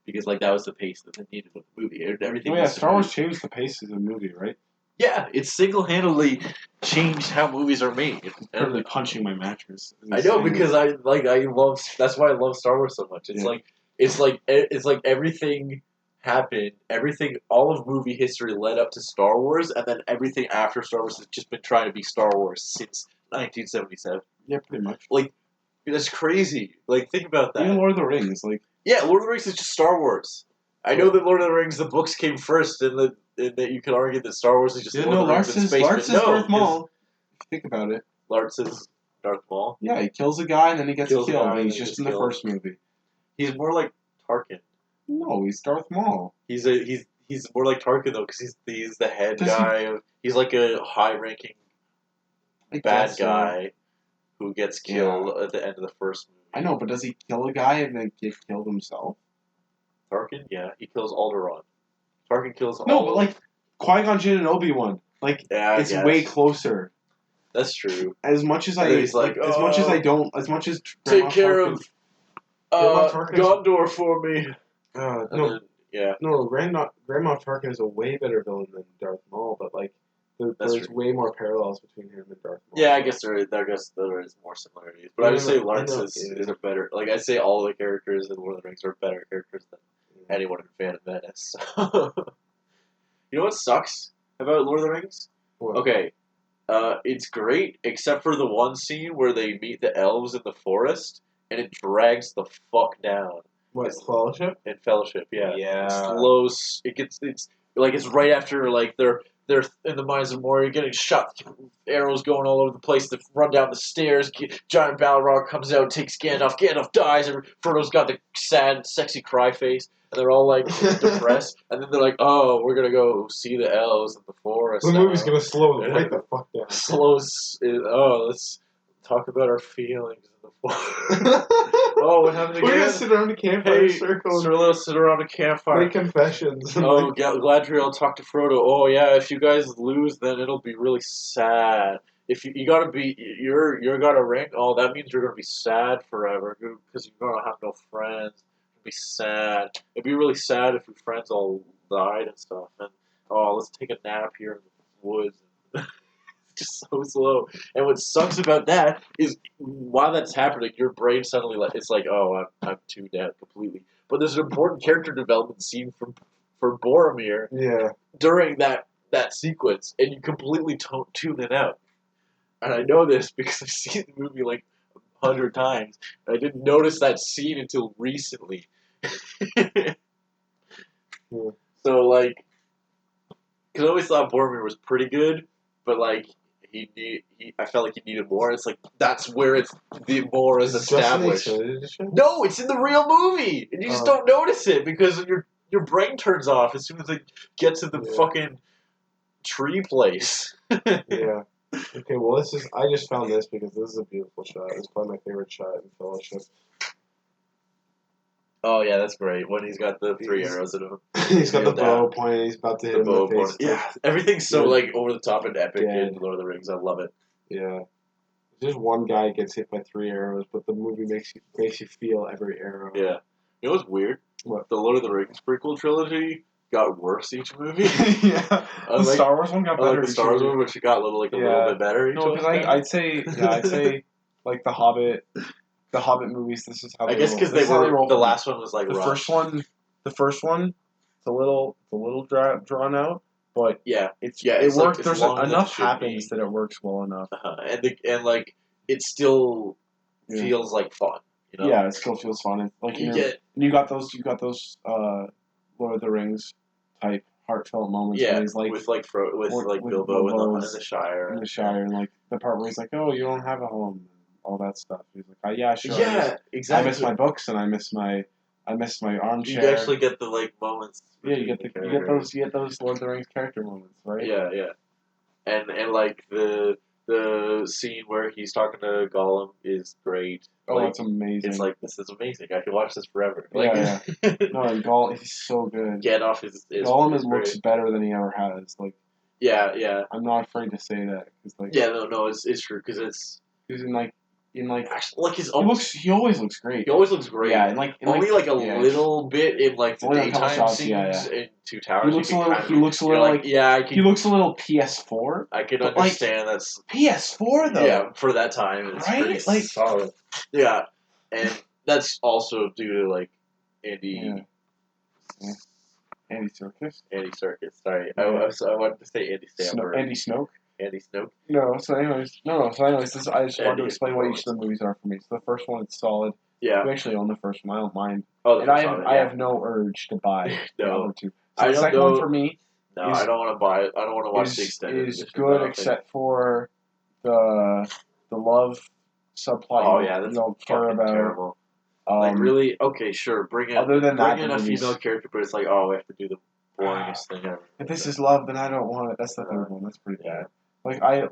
B: because like that was the pace that they needed of the movie. Everything.
A: Oh yeah, Star Wars changed the pace of the movie, right?
B: Yeah, it single-handedly changed how movies are made.
A: I'm literally punching my mattress.
B: I know, because I love. That's why I love Star Wars so much. It's like everything happened. All of movie history led up to Star Wars, and then everything after Star Wars has just been trying to be Star Wars since 1977.
A: Yeah, pretty much.
B: Like, that's crazy. Like, think about that.
A: Even Lord of the Rings, like.
B: Yeah, Lord of the Rings is just Star Wars. I know that Lord of the Rings, the books came first, and that you could argue that Star Wars is just Lord of the Rings in space.
A: Lars is Darth Maul. If you think about it.
B: Lars is Darth Maul?
A: Yeah, he kills a guy and then he gets killed, and he's just in the first movie.
B: He's more like Tarkin.
A: No, he's Darth Maul.
B: He's more like Tarkin, though, because he's the head guy. He's like a high-ranking bad guy who gets killed at the end of the first movie.
A: I know, but does he kill a guy and then get killed himself?
B: Tarkin? Yeah, he kills Alderaan. Tarkin kills
A: No, but like Qui-Gon Jinn and Obi-Wan. Like, it's way closer.
B: That's true.
A: As much as
B: take care of Gondor for me.
A: No, Grandma Tarkin is a way better villain than Darth Maul, but like there's way more parallels between him and Darth Maul.
B: Yeah, I guess there is more similarities, but I would say Lawrence is a better. Like I say, all the characters in Lord of the Rings are better characters than anyone in Phantom Menace. You know what sucks about Lord of the Rings?
A: What?
B: Okay. It's great, except for the one scene where they meet the elves in the forest, and it drags the fuck down.
A: What, Fellowship?
B: In Fellowship, yeah.
A: Yeah.
B: It slows. It's right after, like, they're in the Mines of Moria getting shot, arrows going all over the place, they run down the stairs, giant Balrog comes out, takes Gandalf, Gandalf dies, and Frodo's got the sad, sexy cry face, and they're all, like, depressed, and then they're like, oh, we're gonna go see the elves in the forest.
A: The movie's gonna slow right the fuck down.
B: Let's talk about our feelings in the Oh, what happened again?
A: We're gonna sit around a campfire circle.
B: Let's sit around a campfire.
A: Make confessions.
B: Oh, Galadriel talked to Frodo. Oh yeah, if you guys lose, then it'll be really sad. If you gotta be, you're got a ring. Oh, that means you're gonna be sad forever because you're gonna have no friends. It'll be sad. It'd be really sad if your friends all died and stuff. And oh, let's take a nap here in the woods. Just so slow. And what sucks about that is while that's happening, your brain suddenly it's like, oh, I'm tuned out completely. But there's an important character development scene for Boromir during that sequence, and you completely tune it out. And I know this because I've seen the movie like 100 times, and I didn't notice that scene until recently. So like, because I always thought Boromir was pretty good, but like. I felt like he needed more. It's like that's where the more is established. No, it's in the real movie, and you just don't notice it because your brain turns off as soon as it gets to the fucking tree place.
A: Yeah. Okay. Well, I just found this because this is a beautiful shot. It's probably my favorite shot in Fellowship.
B: Oh yeah, that's great. When he's got the 3 arrows in him.
A: He's got the bow pointed. He's about to hit him in the face.
B: Yeah, everything's so like over the top and epic in Lord of the Rings. I love it.
A: Yeah, just one guy gets hit by 3 arrows, but the movie makes you feel every arrow.
B: Yeah, you know what's weird?
A: What?
B: The Lord of the Rings prequel trilogy got worse each movie.
A: Yeah, the Star Wars one got better.
B: Like the Star Wars one, which got a little bit better.
A: No, because I'd say like the Hobbit. The Hobbit movies. This is how they. I guess
B: because the last one was like
A: the first one. The first one, it's a little drawn out, but it works. Like, there's enough happens that it works well enough,
B: and like it still feels like fun. You know?
A: Yeah, it still feels fun. And, like you got those Lord of the Rings type heartfelt moments.
B: Yeah,
A: where he's like
B: with Bilbo in the Shire.
A: In the Shire, and like the part where he's like, "Oh, you don't have a home." All that stuff. He's like, yeah, sure.
B: Yeah, exactly.
A: I miss my books and I miss my armchair.
B: You actually get the like moments.
A: Yeah, you get those Lord of the Rings character moments, right?
B: Yeah, and like the scene where he's talking to Gollum is great.
A: Oh,
B: like,
A: that's amazing.
B: It's like this is amazing. I could watch this forever.
A: Like, yeah. No, and Gollum, he's so good.
B: Gandalf is
A: Gollum looks better than he ever has. Like,
B: yeah.
A: I'm not afraid to say that because like.
B: Yeah, no, it's true because it's.
A: Because in actually,
B: like
A: he always looks great.
B: He always looks great.
A: Yeah, and
B: only like a little bit in like the daytime scenes in Two Towers.
A: He looks a little like he looks a little PS4.
B: I can understand that's
A: PS4 though.
B: Yeah, for that time, it's pretty solid. Yeah, and that's also due to like Andy.
A: Yeah. Andy Serkis.
B: Sorry, I wanted to say Andy Samberg.
A: Andy Snoke.
B: Andy Snoke.
A: So anyways, I just wanted to explain what each of the movies are for me. So the first one is solid.
B: Yeah.
A: We actually own the first one. I don't mind.
B: Oh,
A: and I have no urge to buy the other two. So the second one for me.
B: No, I don't want to buy it. I don't want to watch the extended.
A: Is good except for the love subplot. You don't care about.
B: Terrible. Like really? Okay, sure. Bring in a female character, but it's like, oh, we have to do the boringest thing ever.
A: If this is love, then I don't want it. That's the third one. That's pretty bad. I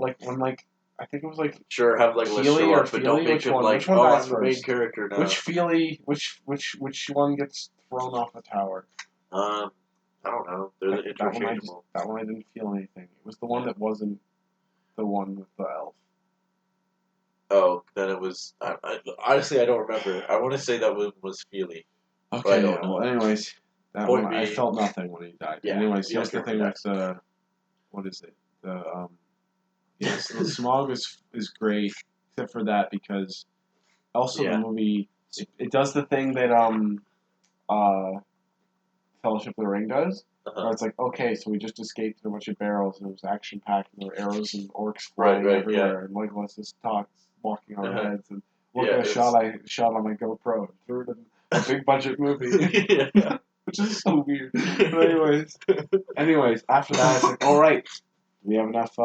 A: think it was like
B: sure have like
A: Feely or
B: but don't make him like I'm the main character now.
A: Which one gets thrown off the tower?
B: I don't know. They're interchangeable.
A: That one I didn't feel anything. It was the one that wasn't the one with the elf.
B: Oh, then it was. Honestly, I don't remember. I want to say that one was Feely.
A: Okay. I don't know. Well, anyways, I felt nothing when he died.
B: Yeah.
A: Anyways, here's the thing with what is it? The the Smog is great, except for that because also the movie it does the thing that Fellowship of the Ring does. Where it's like, okay, so we just escaped through a bunch of barrels and it was action packed and there were arrows and orcs flying everywhere and Legolas just walking on our heads and look at a shot I shot on my GoPro and threw it in a big budget movie. Which is so weird. But anyways, after that it's like, alright, we have enough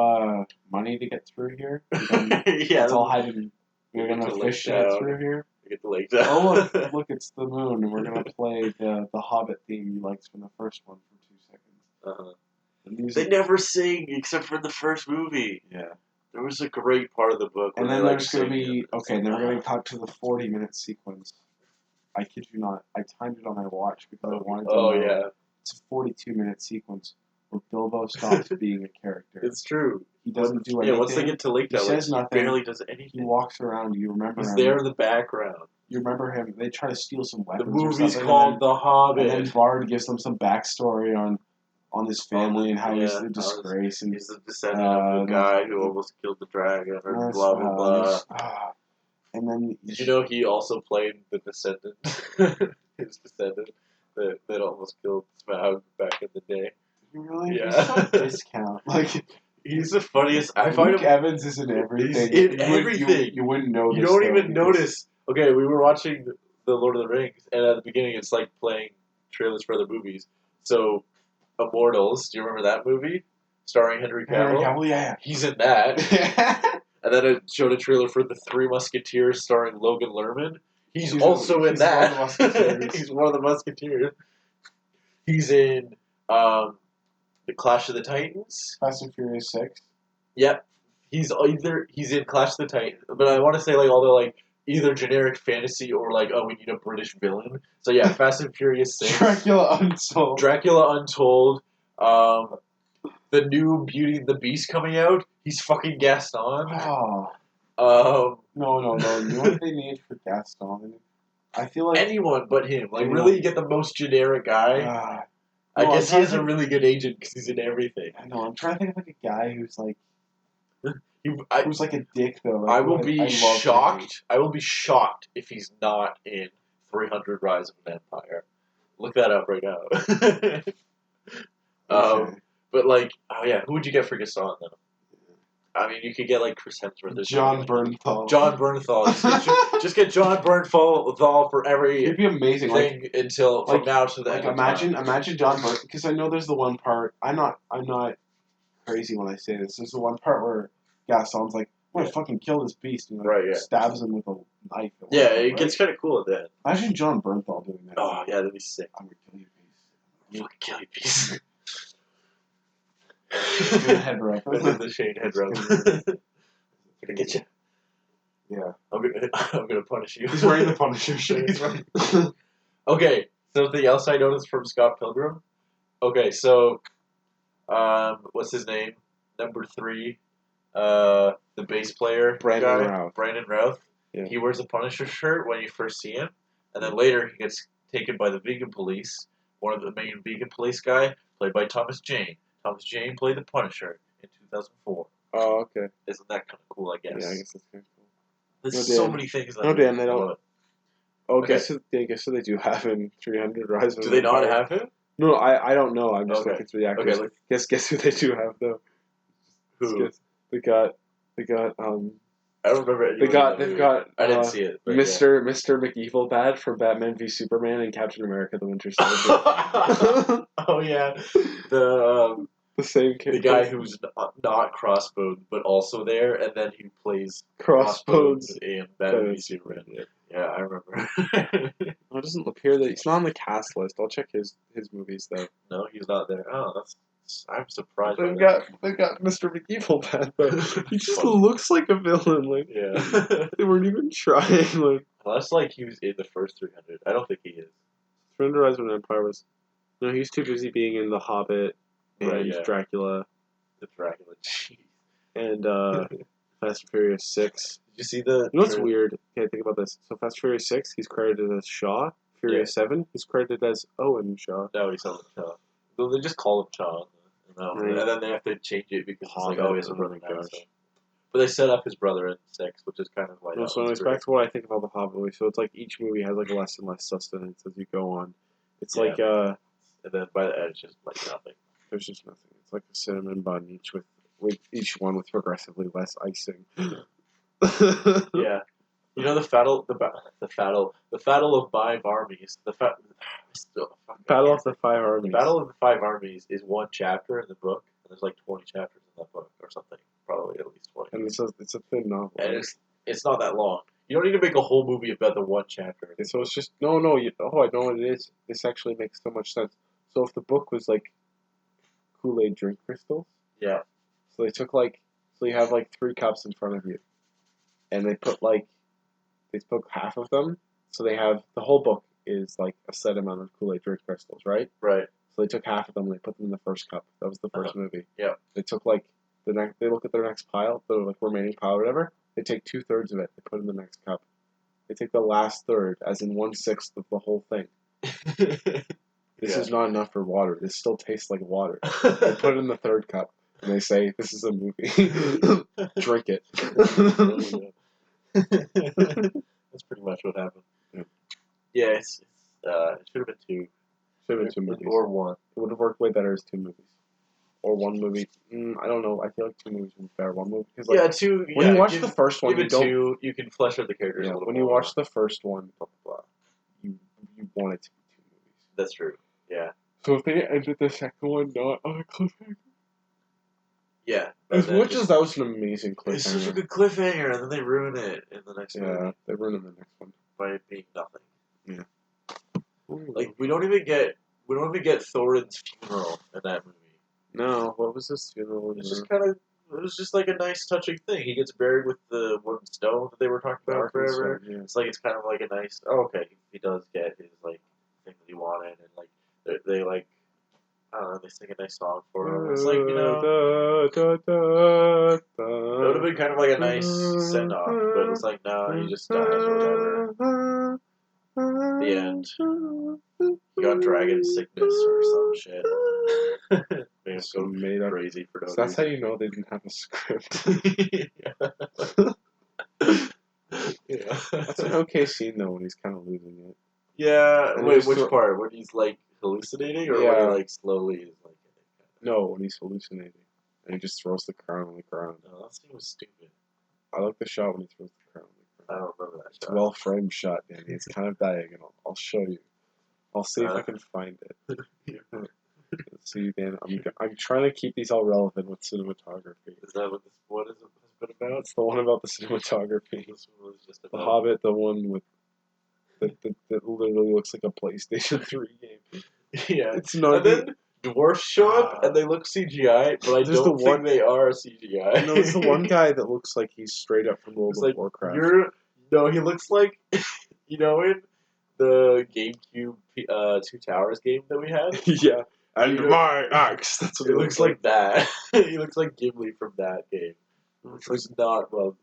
A: money to get through here. It's all hiding. We have enough fish to get through here.
B: Get the legs out.
A: Oh look, it's the moon, and we're gonna play the Hobbit theme you liked from the first one for 2 seconds.
B: They never sing except for the first movie.
A: Yeah,
B: There was a great part of the book.
A: And then there's going to be they're going to cut to the 40-minute sequence. I kid you not. I timed it on my watch because I wanted to know.
B: Yeah.
A: It's a 42-minute sequence where Bilbo stops being a character.
B: It's true.
A: He doesn't do anything.
B: Yeah, once they get to Lake
A: he says nothing.
B: He barely does anything.
A: He walks around. You remember him.
B: He's there in the background.
A: You remember him. They try to steal some weapons.
B: The movie's
A: or something,
B: called The Hobbit.
A: And then Bard gives them some backstory on his family and how he's a disgrace. And
B: he's the descendant of the guy who almost killed the dragon, or blah, blah, blah.
A: And then...
B: Did you know he also played the descendant? His descendant that almost killed Smaug back in the day.
A: Really?
B: Yeah.
A: He's so discount. Like...
B: He's the funniest. I
A: Luke
B: find him.
A: Evans is in everything.
B: He's in everything.
A: You wouldn't notice.
B: You don't even notice. Okay, we were watching The Lord of the Rings, and at the beginning it's like playing trailers for other movies. So, Immortals, do you remember that movie? Starring Henry Cavill?
A: Henry Cavill, yeah.
B: He's in that. And then it showed a trailer for The Three Musketeers starring Logan Lerman. He's also in that. He's one of the Musketeers. He's in The Clash of the Titans.
A: Fast and Furious 6.
B: Yep. He's in Clash of the Titans, but I want to say like all the like either generic fantasy or like, oh, we need a British villain. So yeah, Fast and Furious 6.
A: Dracula Untold.
B: Dracula Untold. The new Beauty and the Beast coming out. He's fucking Gaston.
A: Oh.
B: No.
A: You know what they need for Gaston? I feel like...
B: Anyone but him. Like, really, you get the most generic guy. I guess he has a really good agent because he's in everything.
A: I know. I'm trying to think of like a guy who's like... who's like a dick, though. Like,
B: I will be shocked. I will be shocked if he's not in 300 Rise of an Empire. Look that up right now. But like, oh yeah, who would you get for Gaston though? I mean, you could get like Chris Hemsworth.
A: John Bernthal.
B: John Bernthal. Just get John Bernthal for every.
A: It'd be amazing.
B: Thing until from now to the end.
A: Imagine John Bernthal, because I know there's the one part. I'm not crazy when I say this. There's the one part where Gaston's like, "I'm gonna fucking kill this beast," and stabs him with a knife.
B: Yeah, it gets kind of cool at that.
A: Imagine John Bernthal doing that.
B: Oh yeah, that'd be sick.
A: I'm gonna kill you, beast.
B: Fucking kill you, beast.
A: Head rub.
B: The Shane head rub. Gonna get you.
A: Yeah.
B: I'm gonna punish you.
A: He's wearing the Punisher shirt.
B: He's wearing... Okay, something else I noticed from Scott Pilgrim. Okay, so, what's his name? Number 3, the bass player, Brandon Routh.
A: Yeah.
B: He wears a Punisher shirt when you first see him, and then later he gets taken by the vegan police. One of the main vegan police guy, played by Thomas Jane. Thomas Jane played the Punisher in 2004.
A: Oh, okay.
B: Isn't that kind of cool, I guess?
A: Yeah, I guess that's kind of cool.
B: There's so many things that
A: they don't. Oh, okay. guess so they do have him 300 Rise of
B: Do they not have him?
A: No, I don't know. I'm just looking through the actors. Okay, guess who they do have, though.
B: Who?
A: They got
B: I don't remember it.
A: They've got.
B: I didn't see it.
A: Mr. McEvilbad from Batman v Superman and Captain America: The Winter Soldier.
B: Oh yeah, the
A: same character.
B: The guy who's not Crossbones, but also there, and then he plays
A: Crossbones
B: in Batman v Superman. Yeah, I remember.
A: It doesn't appear that he's not on the cast list. I'll check his movies though.
B: No, he's not there. Oh, I'm surprised.
A: They've got Mr. McEvilbad, but he just looks like a villain. Like,
B: yeah,
A: they weren't even trying. Like,
B: unless like he was in the first 300. I don't think he is.
A: 300 Rise of an Empire was. No, he's too busy being in The Hobbit and Dracula.
B: The Dracula, jeez.
A: And Fast and Furious 6.
B: Did you see the?
A: You know what's weird? Okay, think about this. So Fast and Furious 6, he's credited as Shaw. Furious 7, he's credited as Owen Shaw.
B: No, he's not Shaw. So they just call him Shaw. And then they have to change it because it's like, oh, he has a brother now. So. But they set up his brother in 6, which is kind of why.
A: No, so anyways, back to what I think about the Hobbit movie. So it's like each movie has like less and less sustenance as you go on. It's like and
B: then by the end, it's just like nothing.
A: There's just nothing. It's like a cinnamon bun with each one with progressively less icing.
B: Yeah. You know the battle of 5 armies.
A: Battle of the 5 armies.
B: The Battle of the 5 Armies is one chapter in the book, and there's like 20 chapters in that book or something. Probably at least 20.
A: And it's a thin novel.
B: And it's not that long. You don't need to make a whole movie about the one chapter.
A: And so it's just I know what it is. This actually makes so much sense. So if the book was like Kool-Aid drink crystals,
B: yeah.
A: So they took like So you have like 3 cups in front of you, and they put half of them. So they have the whole book is like a set amount of Kool-Aid drink crystals, right?
B: Right.
A: So they took half of them and they put them in the first cup. That was the first movie.
B: Yeah.
A: They took like they look at their next pile, the like remaining pile or whatever. They take 2/3 of it. They put it in the next cup. They take the last third, as in 1/6 of the whole thing. This is not enough for water. This still tastes like water. They put it in the 3rd cup, and they say, "This is a movie. Drink it."
B: That's pretty much what happened. Yeah, it should have been 2.
A: Should have been 2 movies.
B: Or 1.
A: It would have worked way better as 2 movies. Or 1 movie. I don't know. I feel like 2 movies would be better. 1 movie. Cause like,
B: 2.
A: When you watch the first one,
B: give it 2. You can flesh out the characters a little
A: when
B: more.
A: you watch the first one, blah, blah, blah, you want it to be 2 movies.
B: That's true. Yeah.
A: So if they ended the second one not on a cliffhanger.
B: Yeah.
A: As much as that was an amazing cliffhanger.
B: It's such a good cliffhanger, and then they ruin it in the next movie.
A: Yeah, they ruin it in the next one.
B: By it being nothing.
A: Yeah.
B: Like, we don't even get Thorin's funeral in that movie.
A: No, what was his funeral?
B: It was just like a nice, touching thing. He gets buried with the wooden stone that they were talking about forever.
A: Yeah.
B: It's like, it's kind of like a nice, okay, he does get his, like, thing that he wanted, and, like, they like, I don't know, they sing a nice song for him. It's like, you know, it would have been kind of like a nice send-off, but it's like, no, he just dies or whatever. The end. He got dragon sickness or some shit. Made him go
A: made up
B: crazy for no reason.
A: That's how you know they didn't have a script.
B: Yeah.
A: That's an okay scene though when he's kind of losing it.
B: Yeah.
A: And
B: Wait, which part? When he's like hallucinating, or when he like slowly is like?
A: No, when he's hallucinating, and he just throws the crown on the ground.
B: No, that scene was stupid.
A: I like the shot when he throws the crown on the ground.
B: I don't remember that shot.
A: It's a well framed shot, Danny. It's kind of diagonal. I'll show you. I'll see if I can find it. Let's see, Dan. I'm trying to keep these all relevant with cinematography.
B: Is that what has been about?
A: It's the one about the cinematography.
B: This one was just about
A: The Hobbit, the one with that literally looks like a PlayStation 3 game.
B: Yeah,
A: it's not.
B: And then dwarfs show up and they look CGI, but I don't think they are CGI.
A: No, it's the one guy that looks like he's straight up from World of Warcraft.
B: No, he looks like in the GameCube Two Towers game that we had.
A: Yeah. And my axe.
B: That's what it looks like. That he looks like Gimli from that game. Which was not good.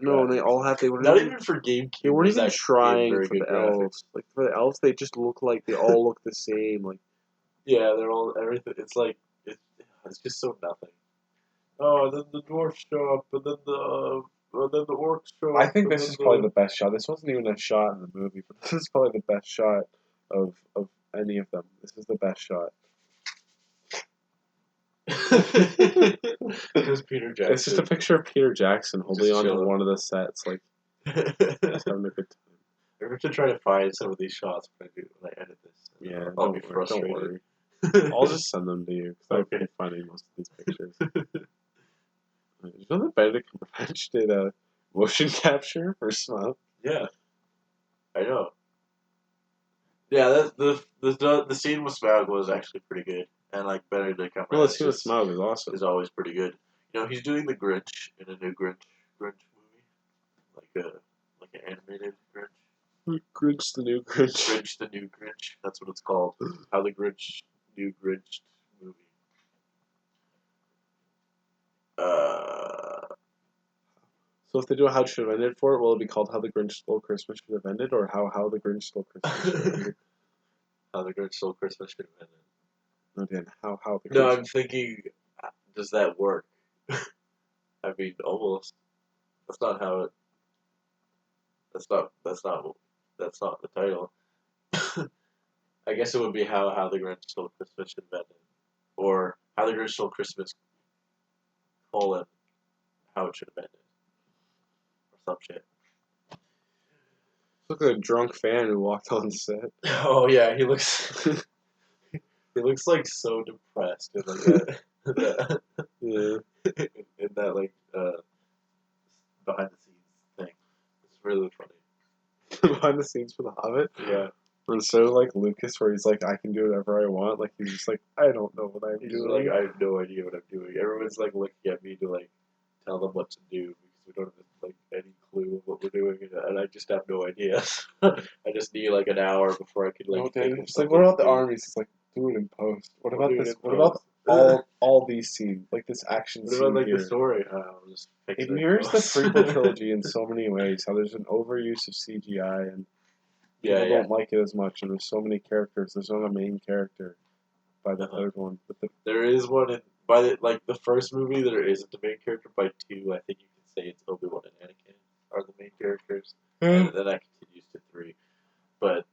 A: No, and they all have. They were
B: not even for GameCube.
A: They weren't even trying for the elves. Like for the elves, they just look like they all look the same. Like
B: yeah, they're all everything. It's like it's just so nothing. Oh, and then the dwarfs show up, and then the orcs show up.
A: I think this is probably the best shot. This wasn't even a shot in the movie, but this is probably the best shot of any of them. This is the best shot.
B: It was Peter Jackson.
A: It's just a picture of Peter Jackson holding on to one of the sets, like just having a good time.
B: I have to try to find some of these shots when I edit this.
A: Yeah,
B: I'll be frustrated.
A: Don't worry. I'll just send them to you because I've been finding most of these pictures. You know that Benedict Cumberbatch did a motion capture for Smoke?
B: Yeah, I know. Yeah, the scene with Smaug was actually pretty good, and like Benedict Cumberbatch.
A: Well, the scene with Smaug is awesome.
B: Is always pretty good. You know, he's doing the Grinch in a new Grinch movie, like an animated Grinch.
A: Grinch the new Grinch.
B: Grinch the new Grinch. That's what it's called. How the Grinch new Grinch movie.
A: So if they do a How Should Have Ended for it, will it be called How the Grinch Stole Christmas Should Have Ended, or How the Grinch Stole Christmas Should Have Ended?
B: How the Grinch Stole Christmas Should Have Ended.
A: No, Dan, how the Grinch...
B: No, I'm thinking, does that work? I mean, almost. That's not how it... That's not the title. I guess it would be how the Grinch Stole Christmas Should Have Ended. Or How the Grinch Stole Christmas, how it should have ended. Or some shit.
A: Look at a drunk fan who walked on set.
B: Oh yeah, he looks like so depressed in like that.
A: Yeah.
B: In that like behind the scenes thing. It's really funny.
A: Behind the scenes for The Hobbit?
B: Yeah.
A: Where instead of like Lucas where he's like, I can do whatever I want, like he's just like, I don't know what I'm doing.
B: Like, I have no idea what I'm doing. Everyone's like looking at me to like tell them what to do because we don't have like any clue of what we're doing, and I just have no idea. I just need like an hour before I could like.
A: No, Dan, it's like, what about the armies? It's like, do it in post. What about this? What about all these scenes, like this action scene?
B: What about like
A: here?
B: the story? Just fix
A: It
B: it
A: mirrors the prequel trilogy in so many ways. How there's an overuse of CGI and people don't like it as much, and there's so many characters. There's not a main character by the third one. But
B: there is one in the first movie. There isn't a main character. By 2, I think you can say it's Obi-Wan and Anakin are the main characters, and then that continues to 3. But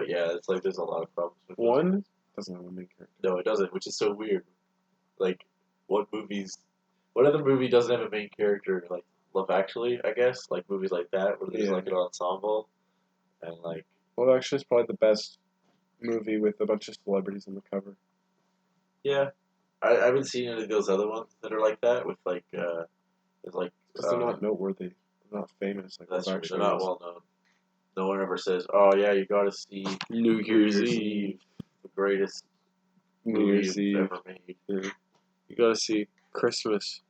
B: yeah, it's like there's a lot of problems with
A: 1. Doesn't have a main character.
B: No, it doesn't, which is so weird. Like, what other movie doesn't have a main character? Like Love Actually, I guess. Like movies like that where there's like an ensemble, and like.
A: Love Actually is probably the best movie with a bunch of celebrities on the cover.
B: Yeah, I haven't seen any of those other ones that are like that with like because
A: they're not noteworthy, they're not famous. Like
B: that's true. They're not well known. No one ever says, "Oh yeah, you got to see
A: New Year's Eve,
B: the greatest
A: New Year's Eve
B: ever made."
A: Yeah. You got to see Christmas.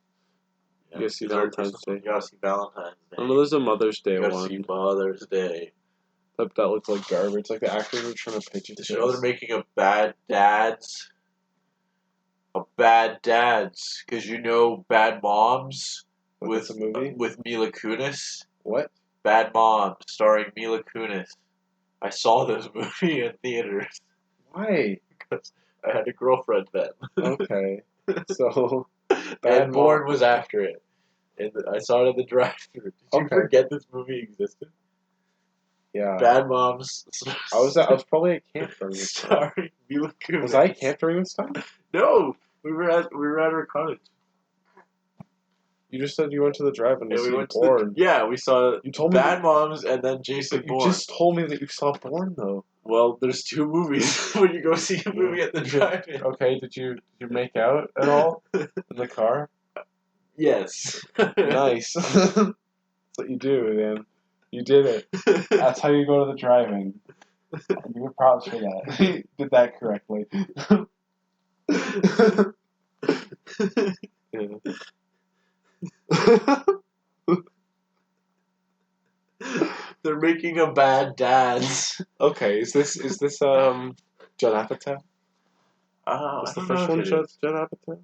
B: Yeah.
A: You got to see Valentine's Day.
B: You got to see Valentine's Day.
A: I know there's a Mother's Day one.
B: You got to see Mother's Day.
A: That looked like garbage. Like the actors were trying to pitch it.
B: Did you know they're making a Bad Dads? A Bad Dads, because you know Bad Moms with
A: a movie
B: with Mila Kunis.
A: What?
B: Bad Moms, starring Mila Kunis. I saw this movie in theaters.
A: Why?
B: Because I had a girlfriend then.
A: Okay. So,
B: Bad Born was after it. And I saw it at the drive-thru. Did you forget this movie existed?
A: Yeah.
B: Bad Moms.
A: I was probably at camp during this time.
B: Starring Mila Kunis.
A: Was I at camp during this time?
B: No. We were at her cottage.
A: You just said you went to the drive-in to see
B: Born. We saw
A: you told
B: Bad Moms and then Jason Bourne.
A: You just told me that you saw Bourne, though.
B: Well, there's 2 movies when you go see a movie at the drive-in.
A: Okay, did you make out at all in the car?
B: Yes.
A: Nice. That's what you do, man. You did it. That's how you go to the drive-in. You get props for that. You did that correctly.
B: They're making a Bad Dads.
A: Okay, is this Judd Apatow?
B: Is
A: the first one Judd Apatow?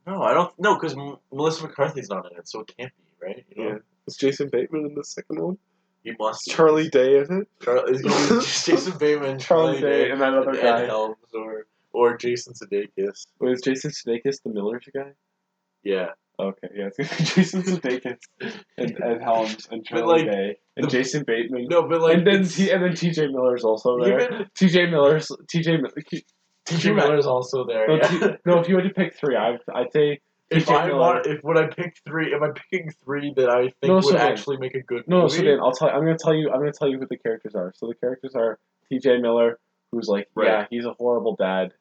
B: No, I don't. No, because Melissa McCarthy's not in it, so it can't be, right? You know?
A: Yeah. Was Jason Bateman in the second one?
B: He must.
A: Charlie Day in it.
B: It's gonna be Jason Bateman,
A: Charlie Day, and that other guy.
B: Ed Helms or Jason Sudeikis.
A: Wait, is Jason Sudeikis the Millers guy?
B: Yeah.
A: Okay, yeah, it's gonna be Jason Sudeikis and Ed Helms and Charlie Day and Jason Bateman.
B: No, but like,
A: and then TJ Miller's also there. TJ Miller's
B: also there.
A: No,
B: Yeah.
A: No, if you had to pick 3, I'd say.
B: When I pick 3, am I picking 3 that I think would actually make a good movie?
A: No, so then I'm gonna tell you who the characters are. So the characters are TJ Miller, who's like, he's a horrible dad.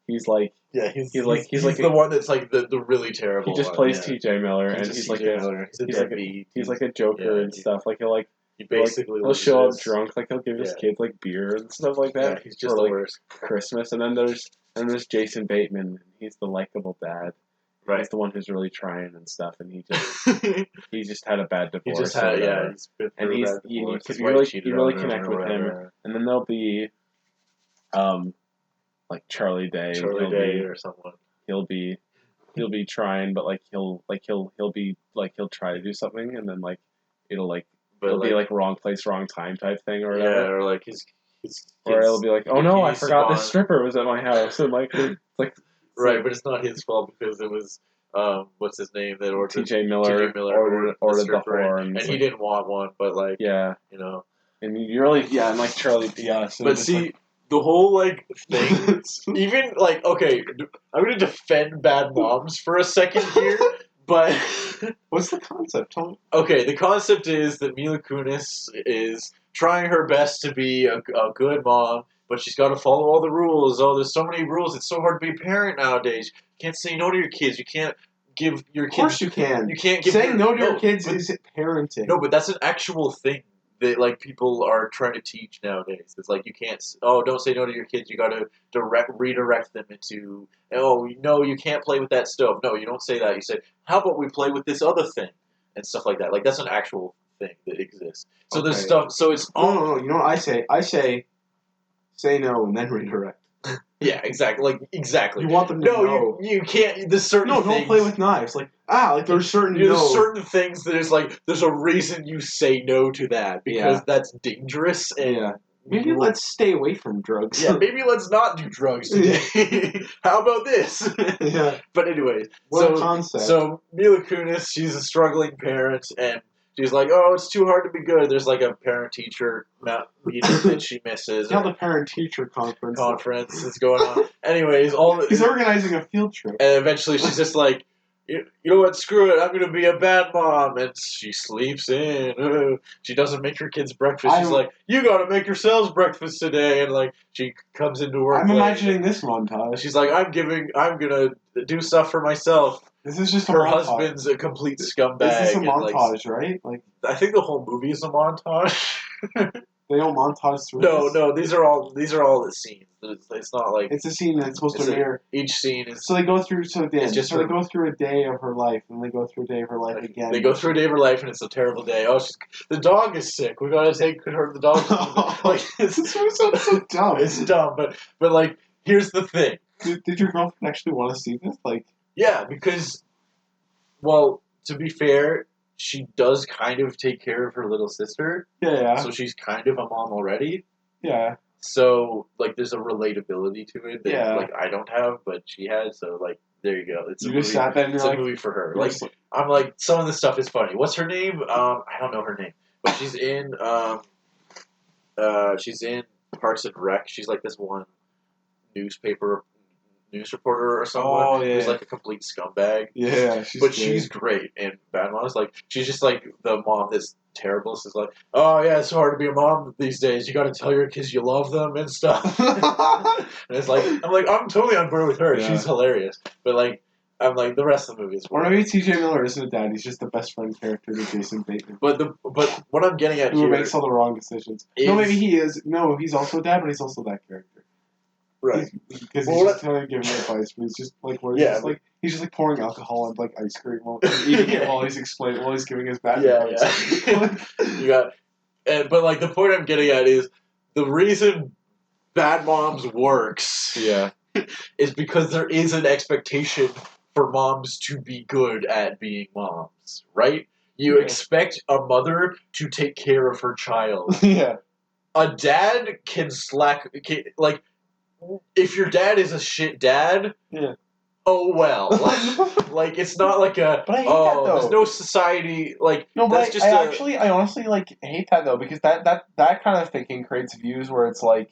A: He's like, he's
B: the one that's like the really terrible.
A: He just plays TJ Miller, and he's like a joker and stuff. Like he'll show up drunk, like he'll give his kids like beer and stuff like that.
B: Yeah, he's just the worst.
A: Christmas, and then there's Jason Bateman. He's the likable dad.
B: Right.
A: He's the one who's really trying and stuff, and he just had a bad divorce.
B: He just had
A: you really connect with him, and then there'll be, like Charlie Day
B: or someone.
A: He'll be trying, but like he'll try to do something, and then like it'll be like wrong place, wrong time type thing or whatever.
B: Yeah, or like his
A: or it'll be like, oh no, I forgot this stripper was at my house, and like it's like.
B: Right, but it's not his fault because it was what's his name that ordered
A: TJ Miller ordered the whore, and
B: he didn't want one, but like you know,
A: and you really and like Charlie P.S.
B: But see, the whole like thing, even like okay, I'm gonna defend Bad Moms for a second here, but
A: what's the concept? Tell me.
B: Okay, the concept is that Mila Kunis is trying her best to be a good mom. But she's got to follow all the rules. Oh, there's so many rules. It's so hard to be a parent nowadays. You can't say no to your kids. You can't give your kids...
A: Of course you can.
B: You can't give...
A: Saying no to your kids isn't parenting.
B: No, but that's an actual thing like people are trying to teach nowadays. It's like you can't. Oh, don't say no to your kids. You got to redirect them into. Oh, no, you can't play with that stove. No, you don't say that. You say, how about we play with this other thing and stuff like that. Like that's an actual thing that exists. So there's stuff. So it's
A: no. You know what I say? I say no and then redirect.
B: Yeah, exactly. Like exactly.
A: You want them to know.
B: You can't. There's certain.
A: No,
B: things,
A: don't play with knives. Like there's certain.
B: There's certain things that is like. There's a reason you say no to that because that's dangerous. And
A: maybe let's stay away from drugs.
B: Yeah, maybe let's not do drugs today. How about this?
A: Yeah.
B: But anyways,
A: what a concept.
B: So Mila Kunis, she's a struggling parent, and she's like, "Oh, it's too hard to be good." There's like a parent-teacher meeting that she misses.
A: Tell the parent-teacher conference
B: is going on. Anyways,
A: he's organizing a field trip,
B: and eventually she's just like, "You know what? Screw it. I'm gonna be a bad mom." And she sleeps in. She doesn't make her kids breakfast. She's like, "You gotta make yourselves breakfast today." And like, she comes into work.
A: I'm imagining this montage.
B: She's like, I'm gonna do stuff for myself.
A: This is just
B: her husband's a complete scumbag.
A: This is a montage, right? Like,
B: I think the whole movie is a montage.
A: They don't montage through.
B: No. These are all the scenes. It's not like
A: it's a scene that's supposed to mirror.
B: Each scene is.
A: So they go through. So they go through a day of her life, and they go through a day of her life again.
B: They go through a day of her life, and it's a terrible day. Oh, the dog is sick. We gotta take her. The dog. Like
A: it's so dumb.
B: It's dumb, but like here's the thing.
A: Did your girlfriend actually want to see this? Like,
B: yeah, because, well, to be fair, she does kind of take care of her little sister.
A: Yeah.
B: So she's kind of a mom already.
A: Yeah.
B: So, like, there's a relatability to it that, like, I don't have, but she has. So, like, there you go. It's a movie.
A: Sat there and
B: it's a movie for her. Like, I'm like, some of the stuff is funny. What's her name? I don't know her name, but she's in Parks and Rec. She's like this one news reporter or someone who's like a complete scumbag.
A: Yeah,
B: she's great. And Bad Mom's like, she's just like the mom that's terrible. She's like, oh yeah, it's hard to be a mom these days. You got to tell your kids you love them and stuff. And it's like, I'm totally on board with her. Yeah. She's hilarious. But like, I'm like, the rest of the movie is.
A: Or maybe T.J. Miller isn't a dad. He's just the best friend character to Jason Bateman.
B: But what I'm getting at
A: who makes all the wrong decisions. No, maybe he is. No, he's also a dad, but he's also that character.
B: Right.
A: Because he's just kind of giving advice, but he's just like, he's just like pouring alcohol on like ice cream while eating it while he's giving his bad advice.
B: Yeah. But like the point I'm getting at is the reason Bad Moms works.
A: Yeah.
B: Is because there is an expectation for moms to be good at being moms, right? You expect a mother to take care of her child.
A: Yeah.
B: A dad can like. If your dad is a shit dad, oh well. Like it's not like a
A: but I hate that, though.
B: There's no society like
A: no. But
B: that's
A: I honestly like hate that though because that kind of thinking creates views where it's like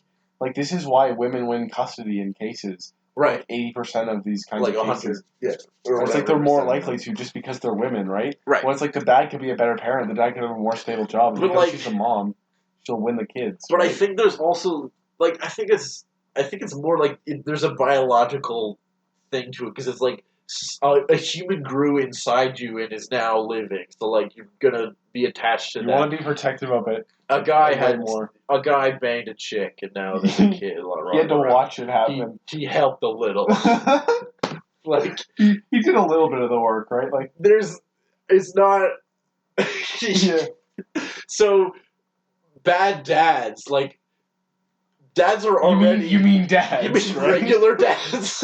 A: this is why women win custody in cases.
B: Right.
A: 80% of these kinds
B: of
A: cases.
B: Yeah.
A: It's like they're more likely to just because they're women, right?
B: Right.
A: Well, it's like the dad could be a better parent. The dad could have a more stable job. But because she's a mom, she'll win the kids.
B: But right? I think there's also like I think it's more like there's a biological thing to it because it's like a human grew inside you and is now living. So like you're gonna be attached to that.
A: You want to be protective of it.
B: A guy banged a chick and now there's a kid.
A: He had to watch it happen.
B: He helped a little. Like
A: he did a little bit of the work, right? Like
B: it's not. So bad dads like. Dads are already.
A: You mean dads?
B: You mean regular dads?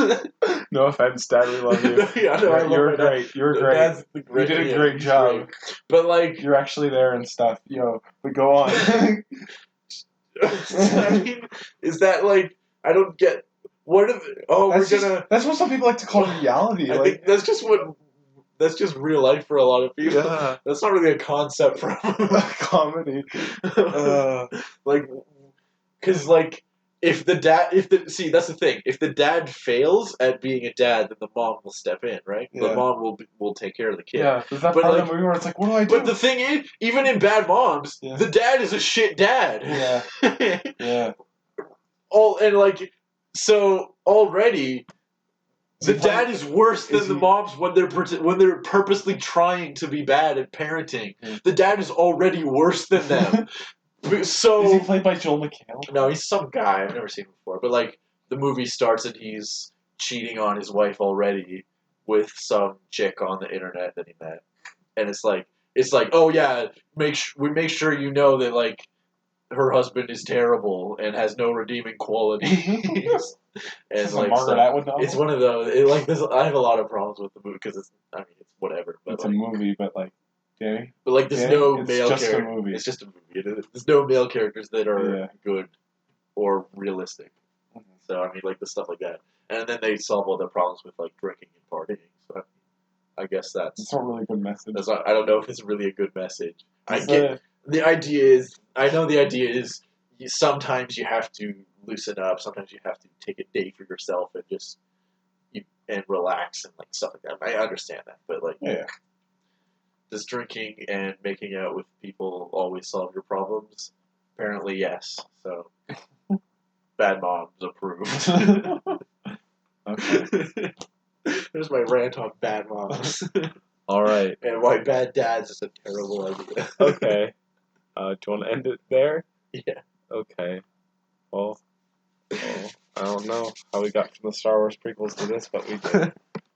A: No offense, Dad. We love you. You're great. You're great. You did a great job.
B: Great. But like,
A: you're actually there and stuff. But go on.
B: I mean, is that like? I don't get. What if? Oh,
A: That's what some people like to call reality.
B: I think that's just what. That's just real life for a lot of people.
A: Yeah.
B: That's not really a concept from
A: comedy.
B: Like. Because, like, that's the thing. If the dad fails at being a dad, then the mom will step in, right? Yeah. The mom will take care of the kid.
A: Yeah, there's that part of the movie where it's like, what do I do?
B: But the thing is, even in Bad Moms, the dad is a shit dad.
A: Yeah. Yeah.
B: So already, The dad is worse than the moms when they're purposely trying to be bad at parenting. The dad is already worse than them. So
A: is he played by Joel McHale?
B: No, he's some guy I've never seen him before. But like the movie starts and he's cheating on his wife already with some chick on the internet that he met, and it's like oh yeah, make sure you know that like her husband is terrible and has no redeeming qualities. And
A: like Margaret Atwood novel?
B: It's one of those. I have a lot of problems with the movie because it's whatever. But
A: it's a movie, but like, Danny.
B: But like, there's no male character.
A: A movie.
B: It's just a movie. There's no male characters that are good or realistic. Mm-hmm. So I mean, like the stuff like that, and then they solve all their problems with like drinking and partying. So I guess that's
A: not really a good message.
B: I don't know if it's really a good message. The idea is. I know the idea is. Sometimes you have to loosen up. Sometimes you have to take a day for yourself and just and relax and like stuff like that. I understand that, but like, does drinking and making out with people always solve your problems? Apparently, yes. So, bad moms approved. Okay. There's my rant on bad moms.
C: All right.
B: And why bad dads is a terrible idea.
C: Okay. Do you want to end it there?
B: Yeah.
C: Okay. Well, I don't know how we got from the Star Wars prequels to this, but we did.